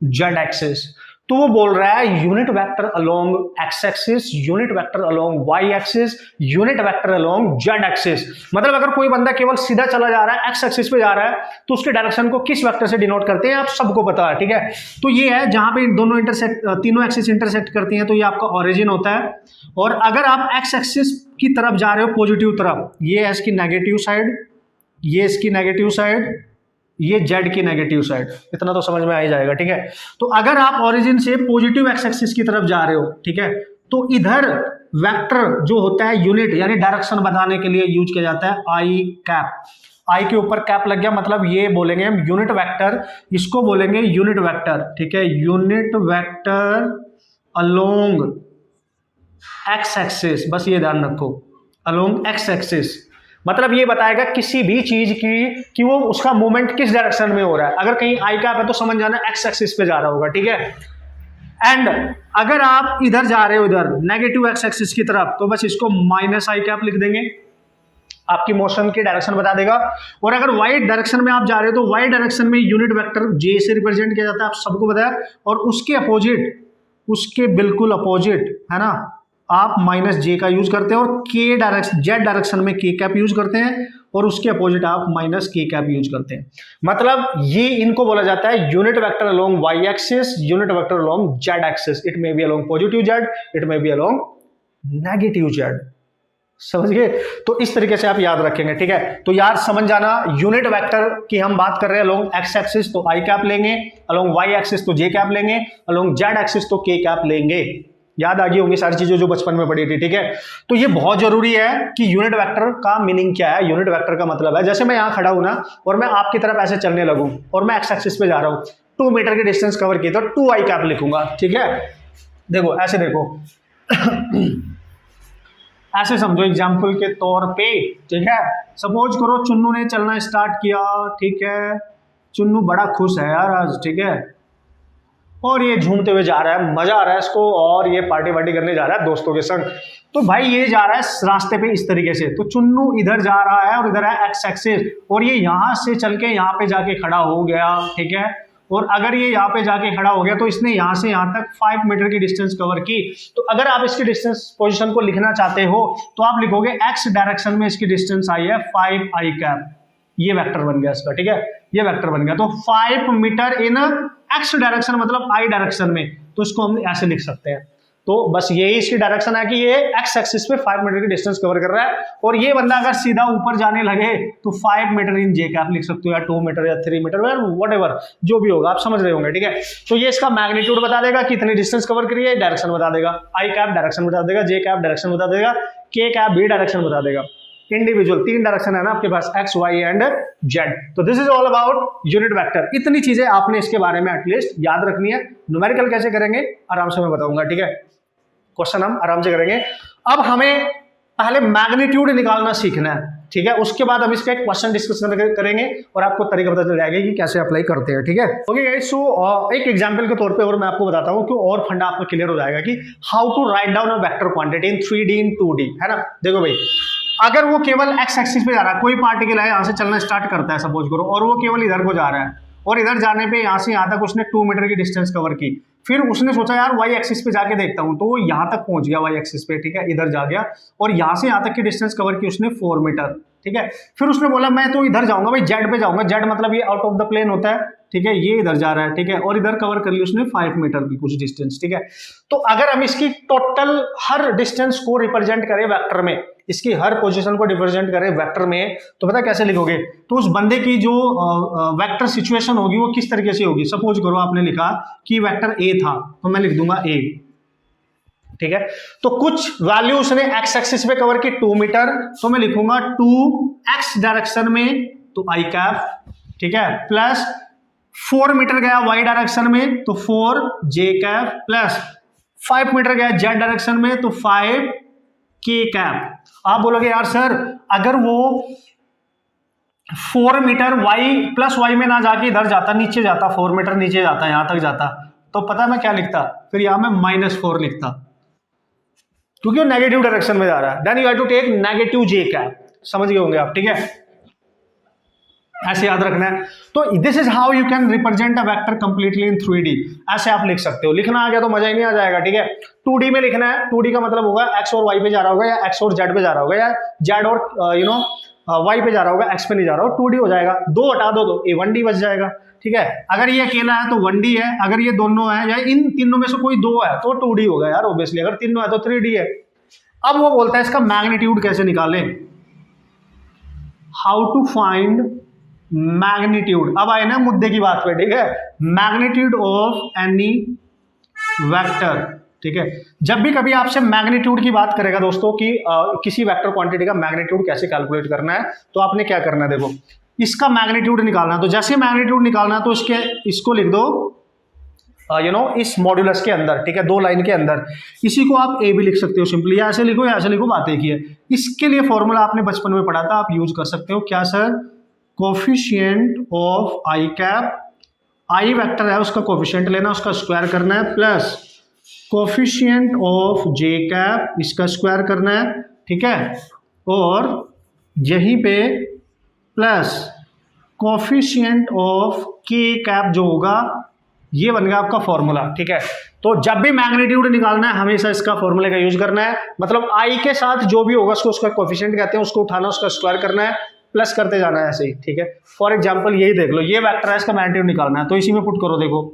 Z axis, तो वो बोल रहा है unit vector along X axis, unit vector along Y axis, unit vector along Z axis. मतलब अगर कोई बंदा केवल सीधा चला जा रहा है, एक्स एक्सिस पे जा रहा है, तो उसके डायरेक्शन को किस वेक्टर से डिनोट करते हैं आप सबको पता है, ठीक है। तो ये है जहां पे दोनों इंटरसेक्ट, तीनों एक्सिस इंटरसेक्ट करती हैं, तो ये आपका ओरिजिन होता है। और अगर आप एक्स एक्सिस की तरफ जा रहे हो, पॉजिटिव तरफ, ये है इसकी नेगेटिव साइड, ये इसकी नेगेटिव साइड, ये जेड की नेगेटिव साइड, इतना तो समझ में आ ही जाएगा, ठीक है। तो अगर आप ओरिजिन से पॉजिटिव एक्स एक्सिस की तरफ जा रहे हो, ठीक है, तो इधर वेक्टर जो होता है यूनिट यानी डायरेक्शन बताने के लिए यूज किया जाता है आई कैप। आई के ऊपर कैप लग गया, मतलब ये बोलेंगे हम यूनिट वेक्टर, इसको बोलेंगे यूनिट वेक्टर, ठीक है, unit vector along X axis. बस ये ध्यान रखो, अलोंग एक्स एक्सिस मतलब ये बताएगा किसी भी चीज की कि वो उसका मूवमेंट किस डायरेक्शन में हो रहा है। अगर कहीं आई कैप है तो समझ जाना एक्स एक्सिस पे जा रहा होगा, ठीक है। एंड अगर आप इधर जा रहे हो, इधर नेगेटिव एक्स एक्सिस की तरफ, तो बस इसको माइनस आई कैप लिख देंगे, आपकी मोशन की डायरेक्शन बता देगा। और अगर वाई डायरेक्शन में आप जा रहे हो तो वाई डायरेक्शन में यूनिट वेक्टर जे से रिप्रेजेंट किया जाता है, आप सबको पता है। और उसके अपोजिट, उसके बिल्कुल अपोजिट है ना, आप माइनस जे का यूज करते हैं और के डायरेक्शन, जेड डायरेक्शन में के कैप यूज करते हैं और उसके अपोजिट आप माइनस के कैप यूज करते हैं। मतलब ये इनको बोला जाता है unit vector along Y axis, unit vector along Z axis. It may be along positive Z, it may be along negative Z. समझ गए? तो इस तरीके से आप याद रखेंगे, ठीक है। तो यार समझ जाना, यूनिट वेक्टर की हम बात कर रहे हैं अलोंग एक्स एक्सिस तो आई कैप लेंगे, अलोंग वाई एक्सिस तो जे कैप लेंगे, अलोंग जेड एक्सिस तो के कैप लेंगे। याद आ गई होंगी सारी चीजें जो बचपन में पढ़ी थी, ठीक है। तो ये बहुत जरूरी है कि यूनिट वेक्टर का मीनिंग क्या है। यूनिट वेक्टर का मतलब है, जैसे मैं यहां खड़ा हूं ना और मैं आपकी तरफ ऐसे चलने लगूं और मैं एक्स एक्सिस पे जा रहा हूं, 2 मीटर की डिस्टेंस कवर की तो 2 आई कैप लिखूंगा, ठीक है। देखो ऐसे देखो ऐसे समझो एग्जाम्पल के तौर पे, ठीक है। सपोज करो चुन्नू ने चलना स्टार्ट किया, ठीक है। चुन्नू बड़ा खुश है यार आज, ठीक है, और ये झूमते हुए जा रहा है, मजा आ रहा है इसको, और ये पार्टी वार्टी करने जा रहा है दोस्तों के संग। तो भाई ये जा रहा है रास्ते पे इस तरीके से, तो चुन्नू इधर जा रहा है और इधर है एक्स एक्सिस, और ये यहां से चल के यहाँ पे जाके खड़ा हो गया, ठीक है। और अगर ये यहाँ पे जाके खड़ा हो गया तो इसने यहाँ से यहाँ तक 5 मीटर की डिस्टेंस कवर की। तो अगर आप इसकी डिस्टेंस पोजीशन को लिखना चाहते हो तो आप लिखोगे एक्स डायरेक्शन में इसकी डिस्टेंस आई है 5 आई कैप। ये वेक्टर बन गया इसका, ठीक है, ये वेक्टर बन गया। तो 5 मीटर इन एक्स डायरेक्शन मतलब आई डायरेक्शन में, तो इसको हम ऐसे लिख सकते हैं। तो बस यही इसकी डायरेक्शन है कि ये एक्स एक्सिस पे 5 मीटर की डिस्टेंस कवर कर रहा है, और ये बंदा अगर सीधा ऊपर जाने लगे तो 5 मीटर इन जे कैप लिख सकते हो, या 2 मीटर या 3 मीटर, वट एवर जो भी होगा, आप समझ रहे होंगे, ठीक है। तो ये इसका मैग्नीट्यूड बता देगा कितनी डिस्टेंस कवर करी है, डायरेक्शन बता देगा, आई कैप डायरेक्शन बता देगा, जे कैप डायरेक्शन बता देगा, के कैप भी डायरेक्शन बता देगा। इंडिविजुअल 3 डायरेक्शन है ना आपके पास, एक्स वाई एंड जेड। तो this is all about unit vector. इतनी चीजें आपने इसके बारे में एटलीस्ट याद रखनी है। न्यूमेरिकल कैसे करेंगे आराम से मैं बताऊंगा, ठीक है, क्वेश्चन हम आराम से करेंगे। अब हमें पहले मैग्नीट्यूड निकालना सीखना है, ठीक है, उसके बाद हम इसका एक क्वेश्चन डिस्कस करेंगे और आपको तरीका पता चल जाएगा कि कैसे अप्लाई करते हैं, ठीक है। ओके गाइस, सो एक एग्जांपल के तौर पे और मैं आपको बताता हूं कि और फंडा आपको क्लियर हो जाएगा कि how to write down a vector quantity in 3D in 2D, है ना। देखो भाई, अगर वो केवल एक्स एक्सिस पे जा रहा है, कोई पार्टिकल है यहां से चलना स्टार्ट करता है सपोज करो, और वो केवल इधर को जा रहा है, और इधर जाने पे यहां से यहां तक उसने 2 मीटर की डिस्टेंस कवर की, फिर उसने सोचा यार वाई एक्सिस पे जाके देखता हूं, तो वो यहां तक पहुंच गया वाई एक्सिस पे, ठीक है, इधर जा गया, और यहां से यहां तक की डिस्टेंस कवर की उसने 4 मीटर, ठीक है। फिर उसने बोला मैं तो इधर जाऊंगा भाई, जेड पे जाऊंगा, जेड मतलब ये आउट ऑफ द प्लेन होता है, ठीक है, ये इधर जा रहा है, ठीक है, और इधर कवर कर ली उसने 5 मीटर की कुछ डिस्टेंस, ठीक है। तो अगर हम इसकी टोटल हर डिस्टेंस को रिप्रेजेंट करें वेक्टर में, इसकी हर पोजीशन को रिप्रेजेंट करें वेक्टर में, तो पता कैसे लिखोगे, तो उस बंदे की जो वेक्टर सिचुएशन होगी वो किस तरीके से होगी। सपोज करो आपने लिखा कि वेक्टर ए था, तो मैं लिख दूंगा ए, ठीक है। तो कुछ वैल्यू उसने एक्स एक्सिस पे कवर की 2 मीटर, तो मैं लिखूंगा 2x डायरेक्शन में, तो आई कैप, ठीक है, प्लस 4 मीटर गया वाई डायरेक्शन में, तो 4 जे कैप, प्लस 5 मीटर गया जेड डायरेक्शन में, तो 5 के कैप। आप बोलोगे यार सर अगर वो 4 मीटर वाई प्लस वाई में ना जाके इधर जाता, नीचे जाता, 4 मीटर नीचे जाता, यहां तक जाता, तो पता है मैं क्या लिखता, फिर यहां मैं -4 लिखता, क्योंकि वो नेगेटिव डायरेक्शन में जा रहा है। Then you have to take negative J cap, समझ गए होंगे आप, ठीक है, ऐसे याद रखना है। तो this is how you can represent a vector completely in 3D, ऐसे आप लिख सकते हो। लिखना आ गया तो मजा ही नहीं आ जाएगा, ठीक है। 2D में लिखना है, 2D का मतलब होगा एक्स और वाई पे जा रहा होगा, या एक्स और जेड पे जा रहा होगा, या जेड और वाई पे जा रहा होगा, एक्स पे नहीं जा रहा हो, 2D हो जाएगा। 2 हटा दो तो 1D बच जाएगा, ठीक है। अगर ये अकेला है तो 1D है, अगर ये दोनों है या इन तीनों में से कोई 2 है तो 2D होगा यार ऑब्वियसली, अगर तीनों है तो 3D है। अब वो बोलता है इसका मैग्नीट्यूड कैसे निकालें, हाउ टू फाइंड मैग्नीट्यूड। अब आए ना मुद्दे की बात पे, ठीक है, मैग्नीट्यूड ऑफ एनी वेक्टर, ठीक है। जब भी कभी आपसे मैग्नीट्यूड की बात करेगा दोस्तों कि किसी वेक्टर क्वांटिटी का मैग्नीट्यूड कैसे कैलकुलेट करना है, तो आपने क्या करना है, देखो इसका मैग्नीट्यूड निकालना, तो जैसे मैग्नीट्यूड निकालना तो इसको लिख दो इस मॉड्यूलस के अंदर, ठीक है, 2 लाइन के अंदर। इसी को आप ए भी लिख सकते हो सिंपली, या ऐसे लिखो या ऐसे लिखो, बात एक ही है। इसके लिए फॉर्मूला आपने बचपन में पढ़ा था, आप यूज कर सकते हो, क्या sir, coefficient of I cap, I vector है उसका कोफिशिएंट लेना, उसका स्क्वायर करना है, plus coefficient of J cap, इसका स्क्वायर करना है, ठीक है, और यहीं पे प्लस कोफिशिएंट ऑफ के कैप जो होगा, ये बन गया आपका फॉर्मूला, ठीक है। तो जब भी मैग्नीट्यूड निकालना है हमेशा इसका फॉर्मूले का यूज करना है, मतलब आई के साथ जो भी होगा उसका कोफिशिएंट कहते हैं, उसको उठाना, उसका स्क्वायर करना है, प्लस करते जाना है ऐसे ही, ठीक है। फॉर एग्जांपल यही देख लो, ये वेक्टर है, इसका मैग्नीट्यूड निकालना है, तो इसी में पुट करो, देखो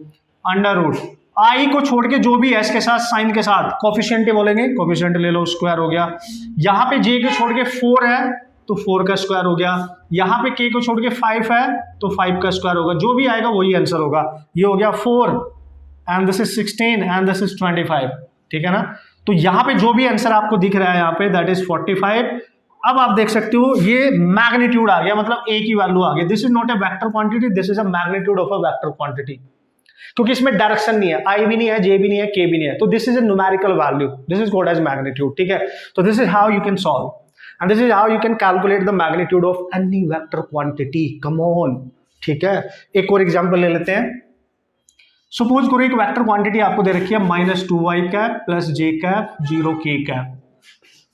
अंडर रूट आई को छोड़ के जो भी है इसके साथ साइन के साथ कोफिशिएंट बोलेंगे, कोफिशिएंट ले लो, स्क्वायर हो गया। यहाँ पे जे को छोड़ के 4 है तो 4 का स्क्वायर हो गया, यहाँ पे के को छोड़ के 5 है तो 5 का स्क्वायर होगा, जो भी आएगा वही आंसर होगा। ये हो गया 4 and this is 16 and this is 25, ठीक है ना। तो यहाँ पे जो भी आंसर आपको दिख रहा है यहाँ पे दैट इज 45। अब आप देख सकते हो ये मैग्नीट्यूड आ गया, मतलब ए की वैल्यू आ गई। This is not a vector quantity, this is a magnitude of a vector quantity, क्योंकि इसमें डायरेक्शन नहीं है, आई भी नहीं है, जे भी नहीं है, के भी नहीं है, तो this is a numerical value, this is called as magnitude, ठीक है। तो this is how you can solve and this is how you can calculate the magnitude of any vector quantity. Come on, ठीक है। एक और एग्जांपल ले लेते हैं। सपोज करो एक वेक्टर क्वांटिटी आपको दे रखी है -2y कैप प्लस जे कैप 0k कैप,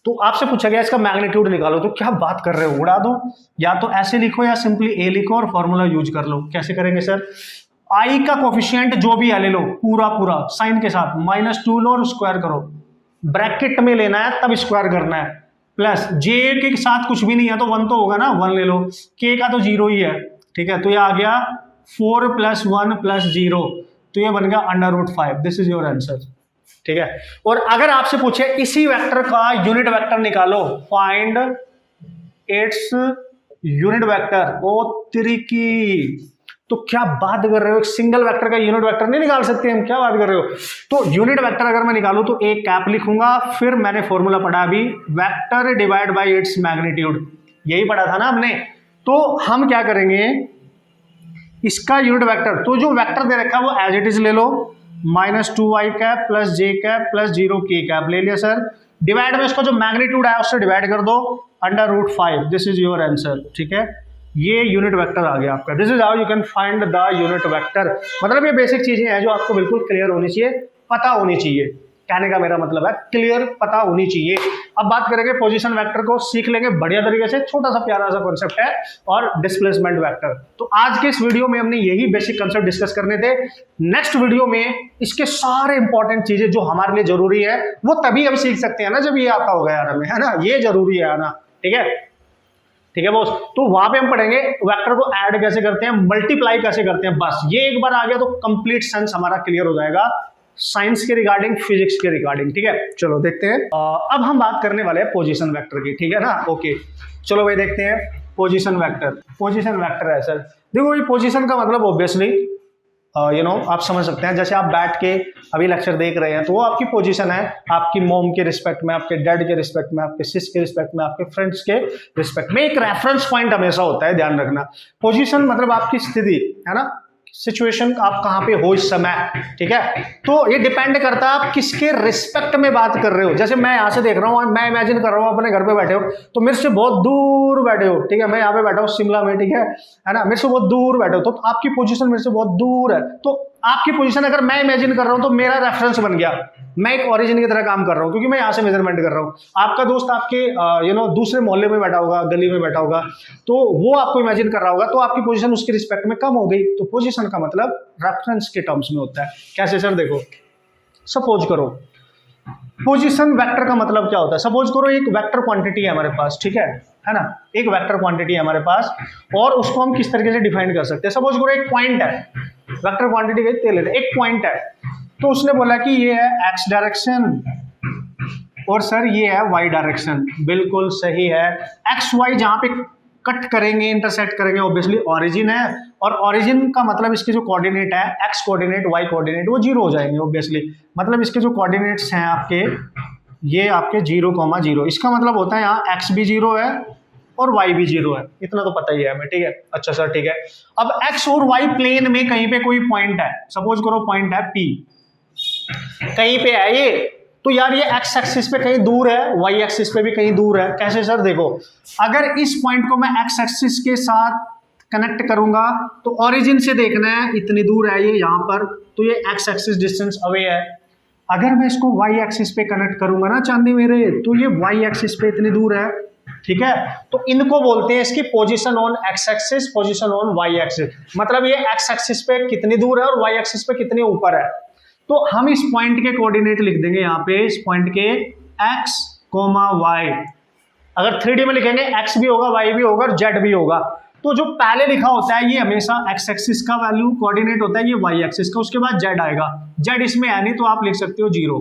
तो आपसे पूछा गया इसका मैग्नीट्यूड निकालो, तो क्या बात कर रहे हो, उड़ा दो, या तो ऐसे लिखो या सिंपली ए लिखो और फॉर्मूला यूज कर लो। कैसे करेंगे सर, आई का कोफिशिएंट जो भी है ले लो, पूरा पूरा साइन के साथ, -2 लो और स्क्वायर करो, ब्रैकेट में लेना है तब स्क्वायर करना है, प्लस जे के साथ कुछ भी नहीं है तो 1 तो होगा ना, 1 ले लो, के का तो 0 ही है, ठीक है। तो ये आ गया 4 + 1 + 0, तो ये बन गया √5। दिस इज योर आंसर, ठीक है। और अगर आपसे पूछे इसी वेक्टर का यूनिट वेक्टर निकालो, फाइंड इट्स यूनिट वेक्टर, ओ त्रिकी, तो क्या बात कर रहे हो, एक सिंगल वेक्टर का यूनिट वेक्टर नहीं निकाल सकते हम, क्या बात कर रहे हो। तो यूनिट वेक्टर अगर मैं निकालूं तो एक कैप लिखूंगा, फिर मैंने फॉर्मूला पढ़ा अभी, vector divide by its magnitude, यही पढ़ा था ना हमने। तो हम क्या करेंगे, इसका यूनिट वेक्टर, तो जो वेक्टर दे रखा है वो एज इट इज ले लो, -2y कैप प्लस जे कैप प्लस 0k कैप ले लिया सर, डिवाइड में इसका जो मैग्नीट्यूड है उससे डिवाइड कर दो, √5, दिस इज योर आंसर, ठीक है। ये यूनिट वेक्टर आ गया आपका। This is how you can find the unit vector. मतलब ये बेसिक चीजें हैं जो आपको बिल्कुल क्लियर होनी चाहिए, पता होनी चाहिए, कहने का मेरा मतलब है क्लियर पता होनी चाहिए। अब बात करेंगे पोजीशन वेक्टर को, सीख लेंगे बढ़िया तरीके से, छोटा सा प्यारा सा कॉन्सेप्ट है, और डिस्प्लेसमेंट वेक्टर। तो आज के इस वीडियो में हमने यही बेसिक कॉन्सेप्ट डिस्कस करने थे। नेक्स्ट वीडियो में इसके सारे इंपॉर्टेंट चीजें जो हमारे लिए जरूरी है वो तभी हम सीख सकते हैं ना जब ये आता होगा यार हमें, है ना, ये जरूरी है ना, ठीक है, ठीक है बॉस। तो वहां पे हम पढ़ेंगे वेक्टर को ऐड कैसे करते हैं, मल्टीप्लाई कैसे करते हैं, बस ये एक बार आ गया तो कंप्लीट सेंस हमारा क्लियर हो जाएगा साइंस के रिगार्डिंग, फिजिक्स के रिगार्डिंग, ठीक है। चलो देखते हैं, अब हम बात करने वाले हैं पोजीशन वेक्टर की, ठीक है ना, ओके। चलो भाई देखते हैं पोजीशन वेक्टर। पोजीशन वेक्टर है सर, देखो ये पोजीशन का मतलब ऑब्वियसली आप समझ सकते हैं, जैसे आप बैठ के अभी लेक्चर देख रहे हैं तो वो आपकी पोजीशन है, आपकी मॉम के रिस्पेक्ट में, आपके डैड के रिस्पेक्ट में, आपके सिस के रिस्पेक्ट में, आपके फ्रेंड्स के रिस्पेक्ट में। एक रेफरेंस पॉइंट हमेशा होता है, ध्यान रखना। पोजीशन मतलब आपकी स्थिति, है ना, सिचुएशन, आप कहां पे हो इस समय, ठीक है। तो ये डिपेंड करता है आप किसके रिस्पेक्ट में बात कर रहे हो। जैसे मैं यहां से देख रहा हूं और मैं इमेजिन कर रहा हूं अपने घर पे बैठे हो, तो मेरे से बहुत दूर बैठे हो, ठीक है, मैं यहाँ पे बैठा हूँ शिमला में, ठीक है ना, मेरे से बहुत दूर बैठे हो, तो आपकी पोजीशन मेरे से बहुत दूर है। तो आपकी पोजीशन अगर मैं इमेजिन कर रहा हूं तो मेरा रेफरेंस बन गया, मैं एक ओरिजिन की तरह काम कर रहा हूं, क्योंकि मैं यहां से मेजरमेंट कर रहा हूं। आपका दोस्त आपके दूसरे मोहल्ले में बैठा होगा, गली में बैठा होगा, तो वो आपको इमेजिन कर रहा होगा, तो आपकी पोजीशन उसके रिस्पेक्ट में कम हो गई। तो पोजीशन का मतलब रेफरेंस के टर्म्स में होता है। कैसे सर, देखो सपोज करो, पोजीशन वेक्टर का मतलब क्या होता है, सपोज करो एक वेक्टर क्वांटिटी है हमारे पास, ठीक है ना, एक वेक्टर क्वांटिटी है हमारे पास, और उसको हम किस तरीके से डिफाइन कर सकते हैं। सपोज करो एक पॉइंट है, वेक्टर क्वांटिटी एक पॉइंट है, तो उसने बोला कि ये है एक्स डायरेक्शन और सर ये है वाई डायरेक्शन, बिल्कुल सही है। एक्स वाई जहां पे कट करेंगे, इंटरसेक्ट करेंगे, ऑब्वियसली ऑरिजिन है, और ऑरिजिन का मतलब इसके जो कोऑर्डिनेट है, एक्स कोऑर्डिनेट वाई कोऑर्डिनेट, वो 0 हो जाएंगे ऑब्वियसली। मतलब इसके जो कोऑर्डिनेट्स हैं आपके, ये आपके 0,0, इसका मतलब होता है यहाँ एक्स भी 0 है और y भी 0 है, इतना तो पता ही है हमें, ठीक है। अच्छा सर ठीक है, अब x और y प्लेन में कहीं पे कोई पॉइंट है, सपोज करो पॉइंट है P, कहीं पे है ये, तो यार ये x एक्सिस पे कहीं दूर है, y एक्सिस पे भी कहीं दूर है। कैसे सर, देखो अगर इस पॉइंट को मैं x एक्सिस के साथ कनेक्ट करूंगा तो ओरिजिन से देखना है इतनी दूर है ये यहाँ पर, तो ये x एक्सिस डिस्टेंस अवे है। अगर मैं इसको y एक्सिस पे कनेक्ट करूंगा ना चांदी मेरे, तो ये y एक्सिस पे इतनी दूर है, ठीक है। तो इनको बोलते हैं इसकी position on X axis, position on Y axis, मतलब ये एक्स एक्सिस पे कितनी दूर है और वाई एक्सिस पे कितने ऊपर है। तो हम इस पॉइंट के कोऑर्डिनेट लिख देंगे यहाँ पे, इस पॉइंट के एक्स कोमा वाई। अगर 3D में लिखेंगे एक्स भी होगा, वाई भी होगा और जेड भी होगा। तो जो पहले लिखा होता है ये हमेशा एक्स एक्सिस का वैल्यू कोऑर्डिनेट होता है, ये वाई एक्सिस का, उसके बाद जेड आएगा। जेड इसमें है नहीं तो आप लिख सकते हो 0,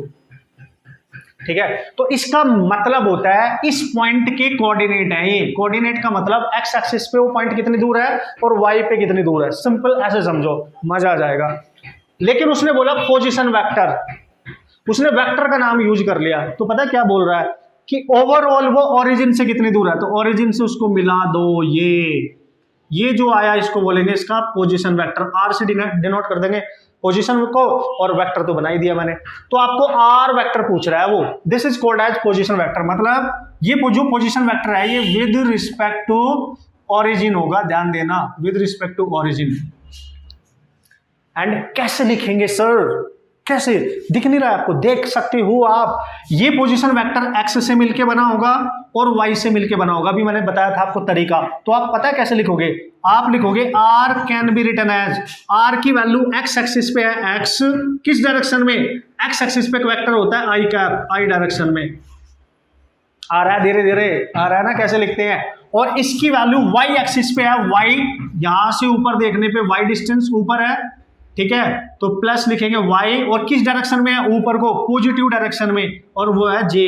ठीक है। तो इसका मतलब होता है इस पॉइंट के कोऑर्डिनेट है, ये कोऑर्डिनेट का मतलब एक्स एक्सिस पे वो पॉइंट कितनी दूर है और वाई पे कितनी दूर है, सिंपल ऐसे समझो, मजा आ जाएगा। लेकिन उसने बोला पोजीशन वेक्टर, उसने वेक्टर का नाम यूज कर लिया, तो पता क्या बोल रहा है कि ओवरऑल वो ओरिजिन से कितनी दूर है, तो ओरिजिन से उसको मिला दो, ये जो आया इसको बोलेंगे इसका पोजीशन वेक्टर। आर से डिनोट कर देंगे पोजीशन को, और वेक्टर तो बना ही दिया मैंने। तो आपको आर वेक्टर पूछ रहा है वो, this is called as position vector, मतलब ये जो पोजीशन वेक्टर है ये विद रिस्पेक्ट टू ओरिजिन होगा, ध्यान देना, with respect to origin. And कैसे लिखेंगे सर, कैसे, दिख नहीं रहा है आपको, देख सकते हो आप, ये पोजीशन वेक्टर एक्स से मिलके बना होगा और वाई से मिलके बना होगा, अभी मैंने बताया था आपको तरीका। तो आप पता है कैसे लिखोगे, आप लिखोगे R can be written as, R की वैल्यू एक्स एक्सिस पे है, एक्स किस डायरेक्शन में, एक्स एक्सिस पे एक वेक्टर होता है आई कैप, आई डायरेक्शन में आ रहा है, धीरे धीरे आ रहा है ना, कैसे लिखते हैं। और इसकी वैल्यू वाई एक्सिस पे है, वाई यहां से ऊपर देखने पे वाई डिस्टेंस ऊपर है, ठीक है, तो प्लस लिखेंगे y, और किस डायरेक्शन में है, ऊपर को पॉजिटिव डायरेक्शन में, और वो है j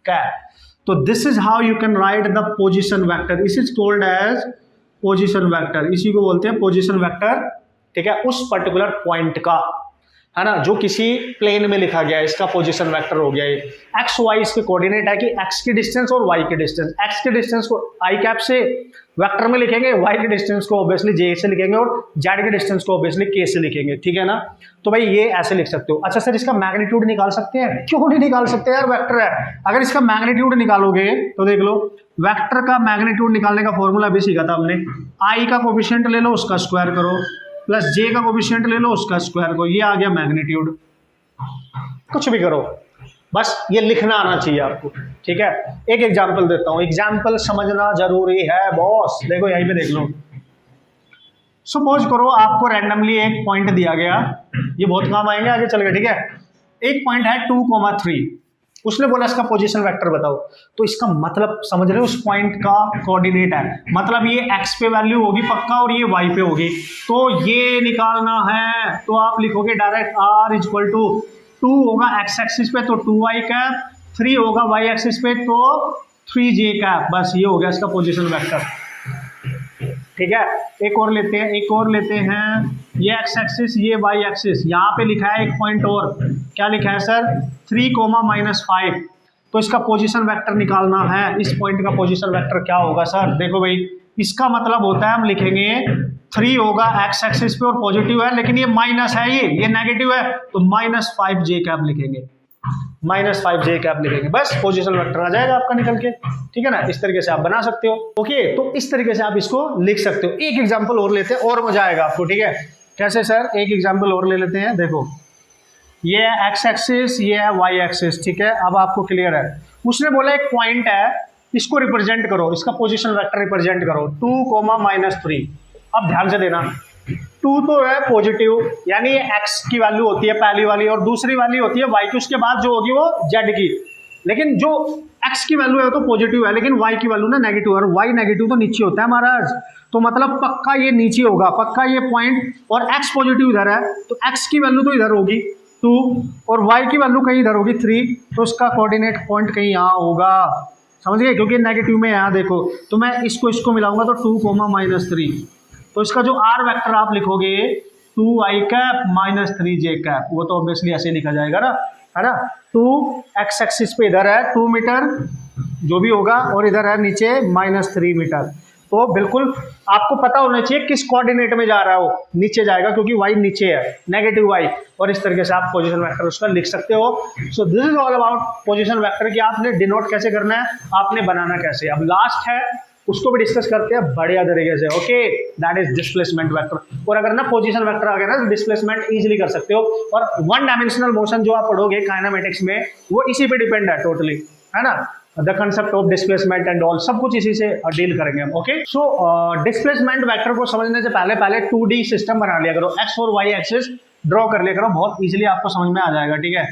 कैप। तो this is how you can write the position vector, इस is called as position vector, इसी को बोलते हैं पोजीशन वेक्टर, ठीक है, उस पर्टिकुलर पॉइंट का, है ना, जो किसी प्लेन में लिखा गया है, इसका पोजीशन वेक्टर हो गया ये। एक्स वाई इसके कोऑर्डिनेट है कि एक्स की डिस्टेंस और वाई की डिस्टेंस, एक्स के डिस्टेंस को आई कैप से वेक्टर में लिखेंगे, वाई के डिस्टेंस को ऑब्वियसली जे से लिखेंगे, और जेड के डिस्टेंस को ऑब्वियसली के से लिखेंगे, ठीक है ना। तो भाई ये ऐसे लिख सकते हो। अच्छा सर इसका मैग्नीट्यूड निकाल सकते हैं? क्यों नहीं निकाल सकते यार, वेक्टर है। अगर इसका मैग्नीट्यूड निकालोगे तो देख लो, वेक्टर का मैग्नीट्यूड निकालने का फॉर्मूला भी सीखा था हमने, आई का कोफिशिएंट ले लो उसका स्क्वायर करो, प्लस जे का कोफिशिएंट ले लो उसका स्क्वायर करो, ये आ गया मैग्नीट्यूड। कुछ भी करो, बस ये लिखना आना चाहिए आपको, ठीक है। एक एग्जांपल देता हूं, एग्जांपल समझना जरूरी है बॉस। देखो यहीं पे देख लो, सपोज करो आपको रैंडमली एक पॉइंट दिया गया, ये बहुत काम आएंगे आगे चल के, ठीक है। एक पॉइंट है 2,3, उसने बोला इसका पोजीशन वेक्टर बताओ, तो इसका मतलब समझ रहे हो, उस पॉइंट का कोऑर्डिनेट है, मतलब ये x पे वैल्यू होगी पक्का और ये y पे होगी, तो ये निकालना है। तो आप लिखोगे डायरेक्ट r इक्वल टू 2 होगा x एक्सिस पे तो 2y कैप, 3 होगा y एक्सिस पे तो 3j कैप, बस ये हो गया इसका पोजीशन वेक्टर, ठीक है। एक और लेते हैं, ये x एक्सिस ये y एक्सिस, यहाँ पे लिखा है एक पॉइंट और, क्या लिखा है सर, 3,-5, तो इसका पोजीशन वेक्टर निकालना है। इस पॉइंट का पोजीशन वेक्टर क्या होगा सर? देखो भाई, इसका मतलब होता है हम लिखेंगे 3 होगा x एक्सिस पे और पॉजिटिव है, लेकिन ये माइनस है, ये नेगेटिव है, तो -5j कैप लिखेंगे, -5j कैप लिखेंगे, बस पोजीशन वेक्टर आ जाएगा आपका निकल के, ठीक है ना। इस तरीके से आप बना सकते हो, ओके। तो इस तरीके से आप इसको लिख सकते हो। एक एग्जांपल और लेते हैं और मजा आएगा आपको, ठीक है। कैसे सर? एक एग्जांपल और ले लेते हैं। देखो ये है x एक्सिस, ये है y एक्सिस, ठीक है। अब आपको क्लियर है, उसने बोला एक पॉइंट है, इसको रिप्रेजेंट करो, इसका पोजीशन वेक्टर रिप्रेजेंट करो 2,-3। अब ध्यान से देना, 2 तो है पॉजिटिव, यानी ये x की वैल्यू होती है पहली वाली, और दूसरी वैल्यू होती है y की, उसके बाद जो होगी वो z की। लेकिन जो x की वैल्यू है तो पॉजिटिव है, लेकिन y की वैल्यू ना नेगेटिव है, और y नेगेटिव तो नीचे होता है महाराज, तो मतलब पक्का ये नीचे होगा, पक्का ये पॉइंट, और x पॉजिटिव इधर है तो x की वैल्यू तो इधर होगी 2, और y की वैल्यू कहीं इधर होगी 3, तो उसका कोऑर्डिनेट पॉइंट कहीं यहाँ होगा, समझ गए, क्योंकि नेगेटिव में यहाँ देखो, तो मैं इसको मिलाऊंगा तो 2,-3, तो इसका जो r वेक्टर आप लिखोगे 2i कैप -3j कैप, वो तो ऑब्वियसली ऐसे लिखा जाएगा ना, है ना। 2 x एक्सिस पे इधर है 2 मीटर जो भी होगा, और इधर है नीचे -3 मीटर, तो बिल्कुल आपको पता होना चाहिए किस कोऑर्डिनेट में जा रहा है, वो नीचे जाएगा क्योंकि y नीचे है, नेगेटिव y, और इस तरीके से आप पोजीशन वेक्टर उसका लिख सकते हो। So this is all about position vector, कि आपने डिनोट कैसे करना है, आपने बनाना कैसे। अब लास्ट है, उसको भी डिस्कस करते हैं बढ़िया तरीके से, okay, that is displacement vector. और अगर ना पोजीशन वेक्टर आ गया ना, तो डिस्प्लेसमेंट इजीली कर सकते हो, और वन डायमेंशनल मोशन जो आप पढ़ोगे काइनेमेटिक्स में, वो इसी पे डिपेंड है टोटली, है ना। The concept of displacement and all, सब कुछ इसी से डील करेंगे हम, ओके। सो डिस्प्लेसमेंट वेक्टर को समझने से पहले 2D सिस्टम बना लिया करो, एक्स और वाई एक्सिस ड्रॉ कर लिया करो, बहुत इजीली आपको समझ में आ जाएगा, ठीक है।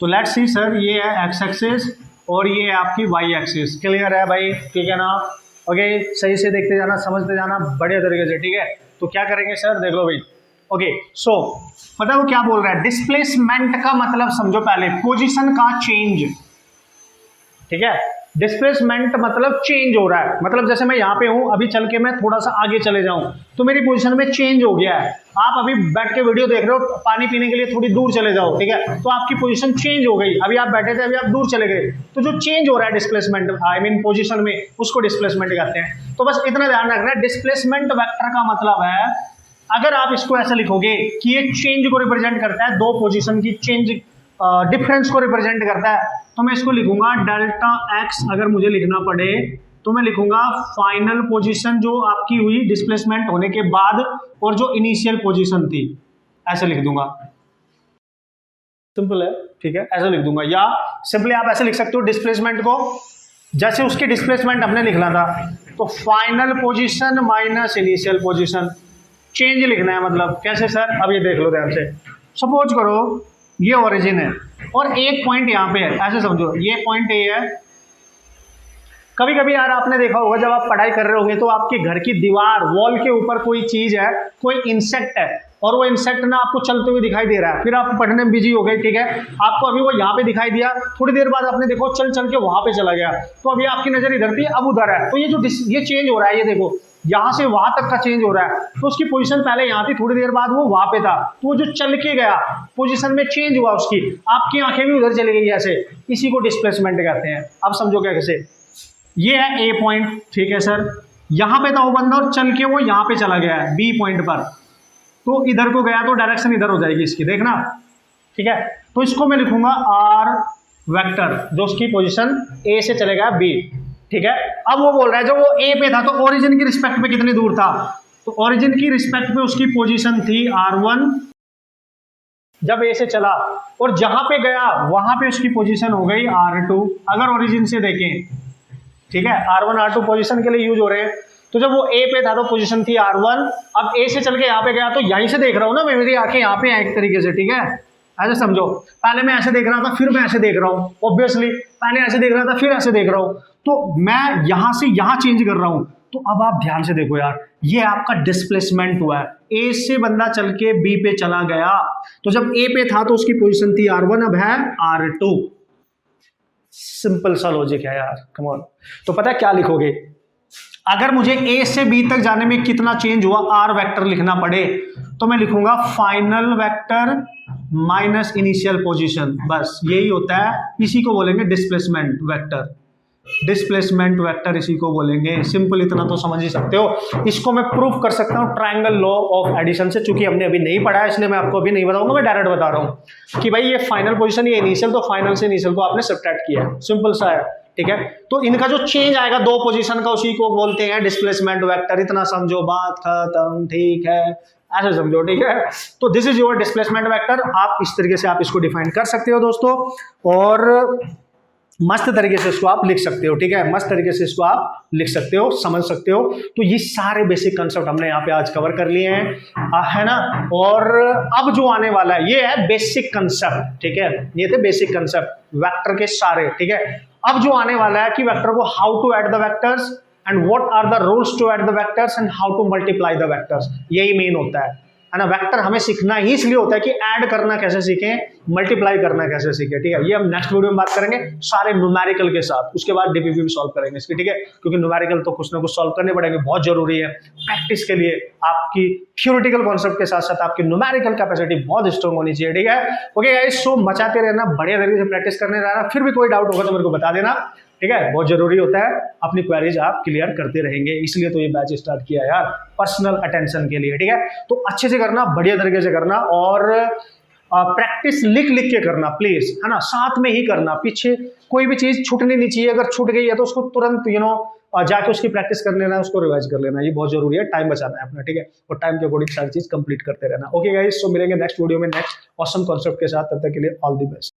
तो लेट्स सी सर, ये है एक्स एक्सिस और ये है आपकी वाई एक्सिस, क्लियर है भाई, ठीक है ना, ओके। सही से देखते जाना, समझते जाना बढ़िया तरीके से, ठीक है। तो क्या करेंगे सर, देख लो भाई, ओके। सो पता है वो क्या बोल रहा है, डिस्प्लेसमेंट का मतलब समझो पहले, पोजीशन का चेंज, ठीक है। डिस्प्लेसमेंट मतलब चेंज हो रहा है, मतलब जैसे मैं यहाँ पे हूँ, अभी चल के मैं थोड़ा सा आगे चले जाऊँ तो मेरी पोजीशन में चेंज हो गया है। आप अभी बैठ के वीडियो देख रहे हो, पानी पीने के लिए थोड़ी दूर चले जाओ, ठीक है, तो आपकी पोजीशन चेंज हो गई, अभी आप बैठे थे, अभी आप दूर चले गए, तो जो चेंज हो रहा है डिस्प्लेसमेंट, आई मीन पोजीशन में, उसको डिस्प्लेसमेंट कहते हैं। तो बस इतना ध्यान रखना है, डिस्प्लेसमेंट वेक्टर का मतलब है, अगर आप इसको ऐसे लिखोगे कि ये चेंज को रिप्रेजेंट करता है, दो पोजीशन की चेंज, डिफरेंस को रिप्रेजेंट करता है, तो मैं इसको लिखूंगा डेल्टा एक्स। अगर मुझे लिखना पड़े तो मैं लिखूंगा फाइनल पोजीशन जो आपकी हुई डिस्प्लेसमेंट होने के बाद, और जो इनिशियल पोजीशन थी, ऐसे लिख दूंगा, सिंपल है, ठीक है, ऐसे लिख दूंगा। या सिंपली आप ऐसे लिख सकते हो डिस्प्लेसमेंट को, जैसे उसकी डिस्प्लेसमेंट हमने लिखना था, तो final position minus initial position, change लिखना है, मतलब कैसे सर, अब ये देख लो ध्यान से। सपोज करो ये ओरिजिन है और एक पॉइंट यहाँ पे है, ऐसे समझो ये पॉइंट ए है। कभी कभी यार आपने देखा होगा, जब आप पढ़ाई कर रहे होंगे तो आपके घर की दीवार, वॉल के ऊपर कोई चीज है, कोई इंसेक्ट है, और वो इंसेक्ट ना आपको चलते हुए दिखाई दे रहा है, फिर आप पढ़ने में बिजी हो गए, ठीक है, आपको अभी वो यहाँ पे दिखाई दिया, थोड़ी देर बाद आपने देखो चल चल के वहां पे चला गया, तो अभी आपकी नजर इधर थी, अब उधर है, तो ये चेंज हो रहा है, ये देखो यहाँ से वहां तक का चेंज हो रहा है, तो उसकी पोजीशन पहले यहाँ थी, थोड़ी देर बाद वो वहां पे था, तो वो जो चल के गया पोजीशन में चेंज हुआ उसकी, आपकी आंखें भी उधर चली गई ऐसे, इसी को डिस्प्लेसमेंट कहते हैं। अब समझो क्या कैसे, ये है ए पॉइंट, ठीक है सर, यहाँ पे था वो बंदा और चल के वो यहाँ पे चला गया है बी पॉइंट पर, तो इधर को गया तो डायरेक्शन इधर हो जाएगी इसकी, देखना, ठीक है, तो इसको मैं लिखूंगा आर वेक्टर, जो उसकी पोजीशन ए से चलेगा बी, ठीक है। अब वो बोल रहा है जब वो ए पे था तो ओरिजिन की रिस्पेक्ट में कितनी दूर था, तो ओरिजिन की रिस्पेक्ट में उसकी पोजीशन थी R1 जब ए से चला, और जहां पे गया वहां पे उसकी पोजीशन हो गई R2, अगर ओरिजिन से देखें, ठीक है, R1 R2 पोजीशन के लिए यूज हो रहे हैं, तो जब वो ए पे था तो पोजीशन थी R1, अब ए से चल के यहाँ पे गया तो यहीं से देख रहा हूँ ना मैं, मेरी आंखें यहाँ पे हैं एक तरीके से, ठीक है, ऐसे समझो, पहले मैं ऐसे देख रहा था फिर मैं ऐसे देख रहा हूँ, ऑब्वियसली पहले ऐसे देख रहा था फिर ऐसे देख रहा हूँ, तो मैं यहां से यहां चेंज कर रहा हूं, तो अब आप ध्यान से देखो यार, ये आपका डिस्प्लेसमेंट हुआ है, ए से बंदा चल के बी पे चला गया, तो जब ए पे था तो उसकी पोजीशन थी R1, अब है R2, सिंपल सा लॉजिक है यार, कम ऑन। तो पता है क्या लिखोगे, अगर मुझे ए से बी तक जाने में कितना चेंज हुआ आर वेक्टर लिखना पड़े, तो मैं लिखूंगा final vector minus initial position, बस यही होता है, इसी को बोलेंगे डिस्प्लेसमेंट वेक्टर, डिस्प्लेसमेंट वेक्टर इसी को बोलेंगे, सिंपल इतना तो समझ ही सकते हो। इसको मैं प्रूफ कर सकता हूँ ट्रायंगल लॉ ऑफ एडिशन से, चूंकि हमने अभी नहीं पढ़ा है इसलिए मैं आपको अभी नहीं बताऊंगा, मैं डायरेक्ट बता रहा हूँ कि भाई ये फाइनल पोजीशन, ये इनिशियल, तो फाइनल से इनिशियल को आपने सब्ट्रैक्ट किया है, सिंपल सा है, ठीक है। तो इनका जो चेंज आएगा दो पोजीशन का, उसी को बोलते हैं डिस्प्लेसमेंट वेक्टर, इतना समझो, बात खत्म, ठीक है, ऐसे समझो, ठीक है। तो this is your displacement vector, आप इस तरीके से आप इसको डिफाइन कर सकते हो दोस्तों, और मस्त तरीके से इसको आप लिख सकते हो, ठीक है, मस्त तरीके से इसको आप लिख सकते हो, समझ सकते हो। तो ये सारे बेसिक कंसेप्ट हमने यहाँ पे आज कवर कर लिए हैं, है ना, और अब जो आने वाला है ये है बेसिक कंसेप्ट, ठीक है, ये थे बेसिक कंसेप्ट वेक्टर के सारे, ठीक है। अब जो आने वाला है कि वेक्टर को how to add the vectors and what are the rules to add the vectors and how to multiply the vectors, यही मेन होता है ना। वेक्टर हमें सीखना ही इसलिए होता है कि ऐड करना कैसे सीखें, मल्टीप्लाई करना कैसे सीखें, ठीक है। ये हम नेक्स्ट वीडियो में बात करेंगे सारे न्यूमेरिकल के साथ, उसके बाद डीपीपी भी सॉल्व करेंगे इसकी, ठीक है, क्योंकि न्यूमेरिकल तो कुछ ना कुछ सॉल्व करने पड़ेंगे, बहुत जरूरी है प्रैक्टिस के लिए, आपकी थ्योरेटिकल कॉन्सेप्ट के साथ साथ आपकी न्यूमेरिकल कैपेसिटी बहुत स्ट्रॉन्ग होनी चाहिए, ठीक है। ओके गाइस, सो मचाते रहना, बढ़िया तरीके से प्रैक्टिस करने रहना, फिर भी कोई डाउट होगा तो मेरे को बता देना, ठीक है, बहुत जरूरी होता है, अपनी क्वेरीज आप क्लियर करते रहेंगे, इसलिए तो ये बैच स्टार्ट किया यार, पर्सनल अटेंशन के लिए, ठीक है। तो अच्छे से करना, बढ़िया तरीके से करना, और प्रैक्टिस लिख लिख के करना प्लीज, है ना, साथ में ही करना, पीछे कोई भी चीज छूटनी नहीं चाहिए, अगर छूट गई है तो उसको तुरंत जाके उसकी प्रैक्टिस कर लेना, उसको रिवाइज कर लेना, ये बहुत जरूरी है, टाइम बचाना है अपना, ठीक है, और टाइम के अकॉर्डिंग सारी चीज कंप्लीट करते रहना। ओके गाइस, सो मिलेंगे नेक्स्ट वीडियो में नेक्स्ट ऑसम कॉन्सेप्ट के साथ, तब तक के लिए ऑल द बेस्ट।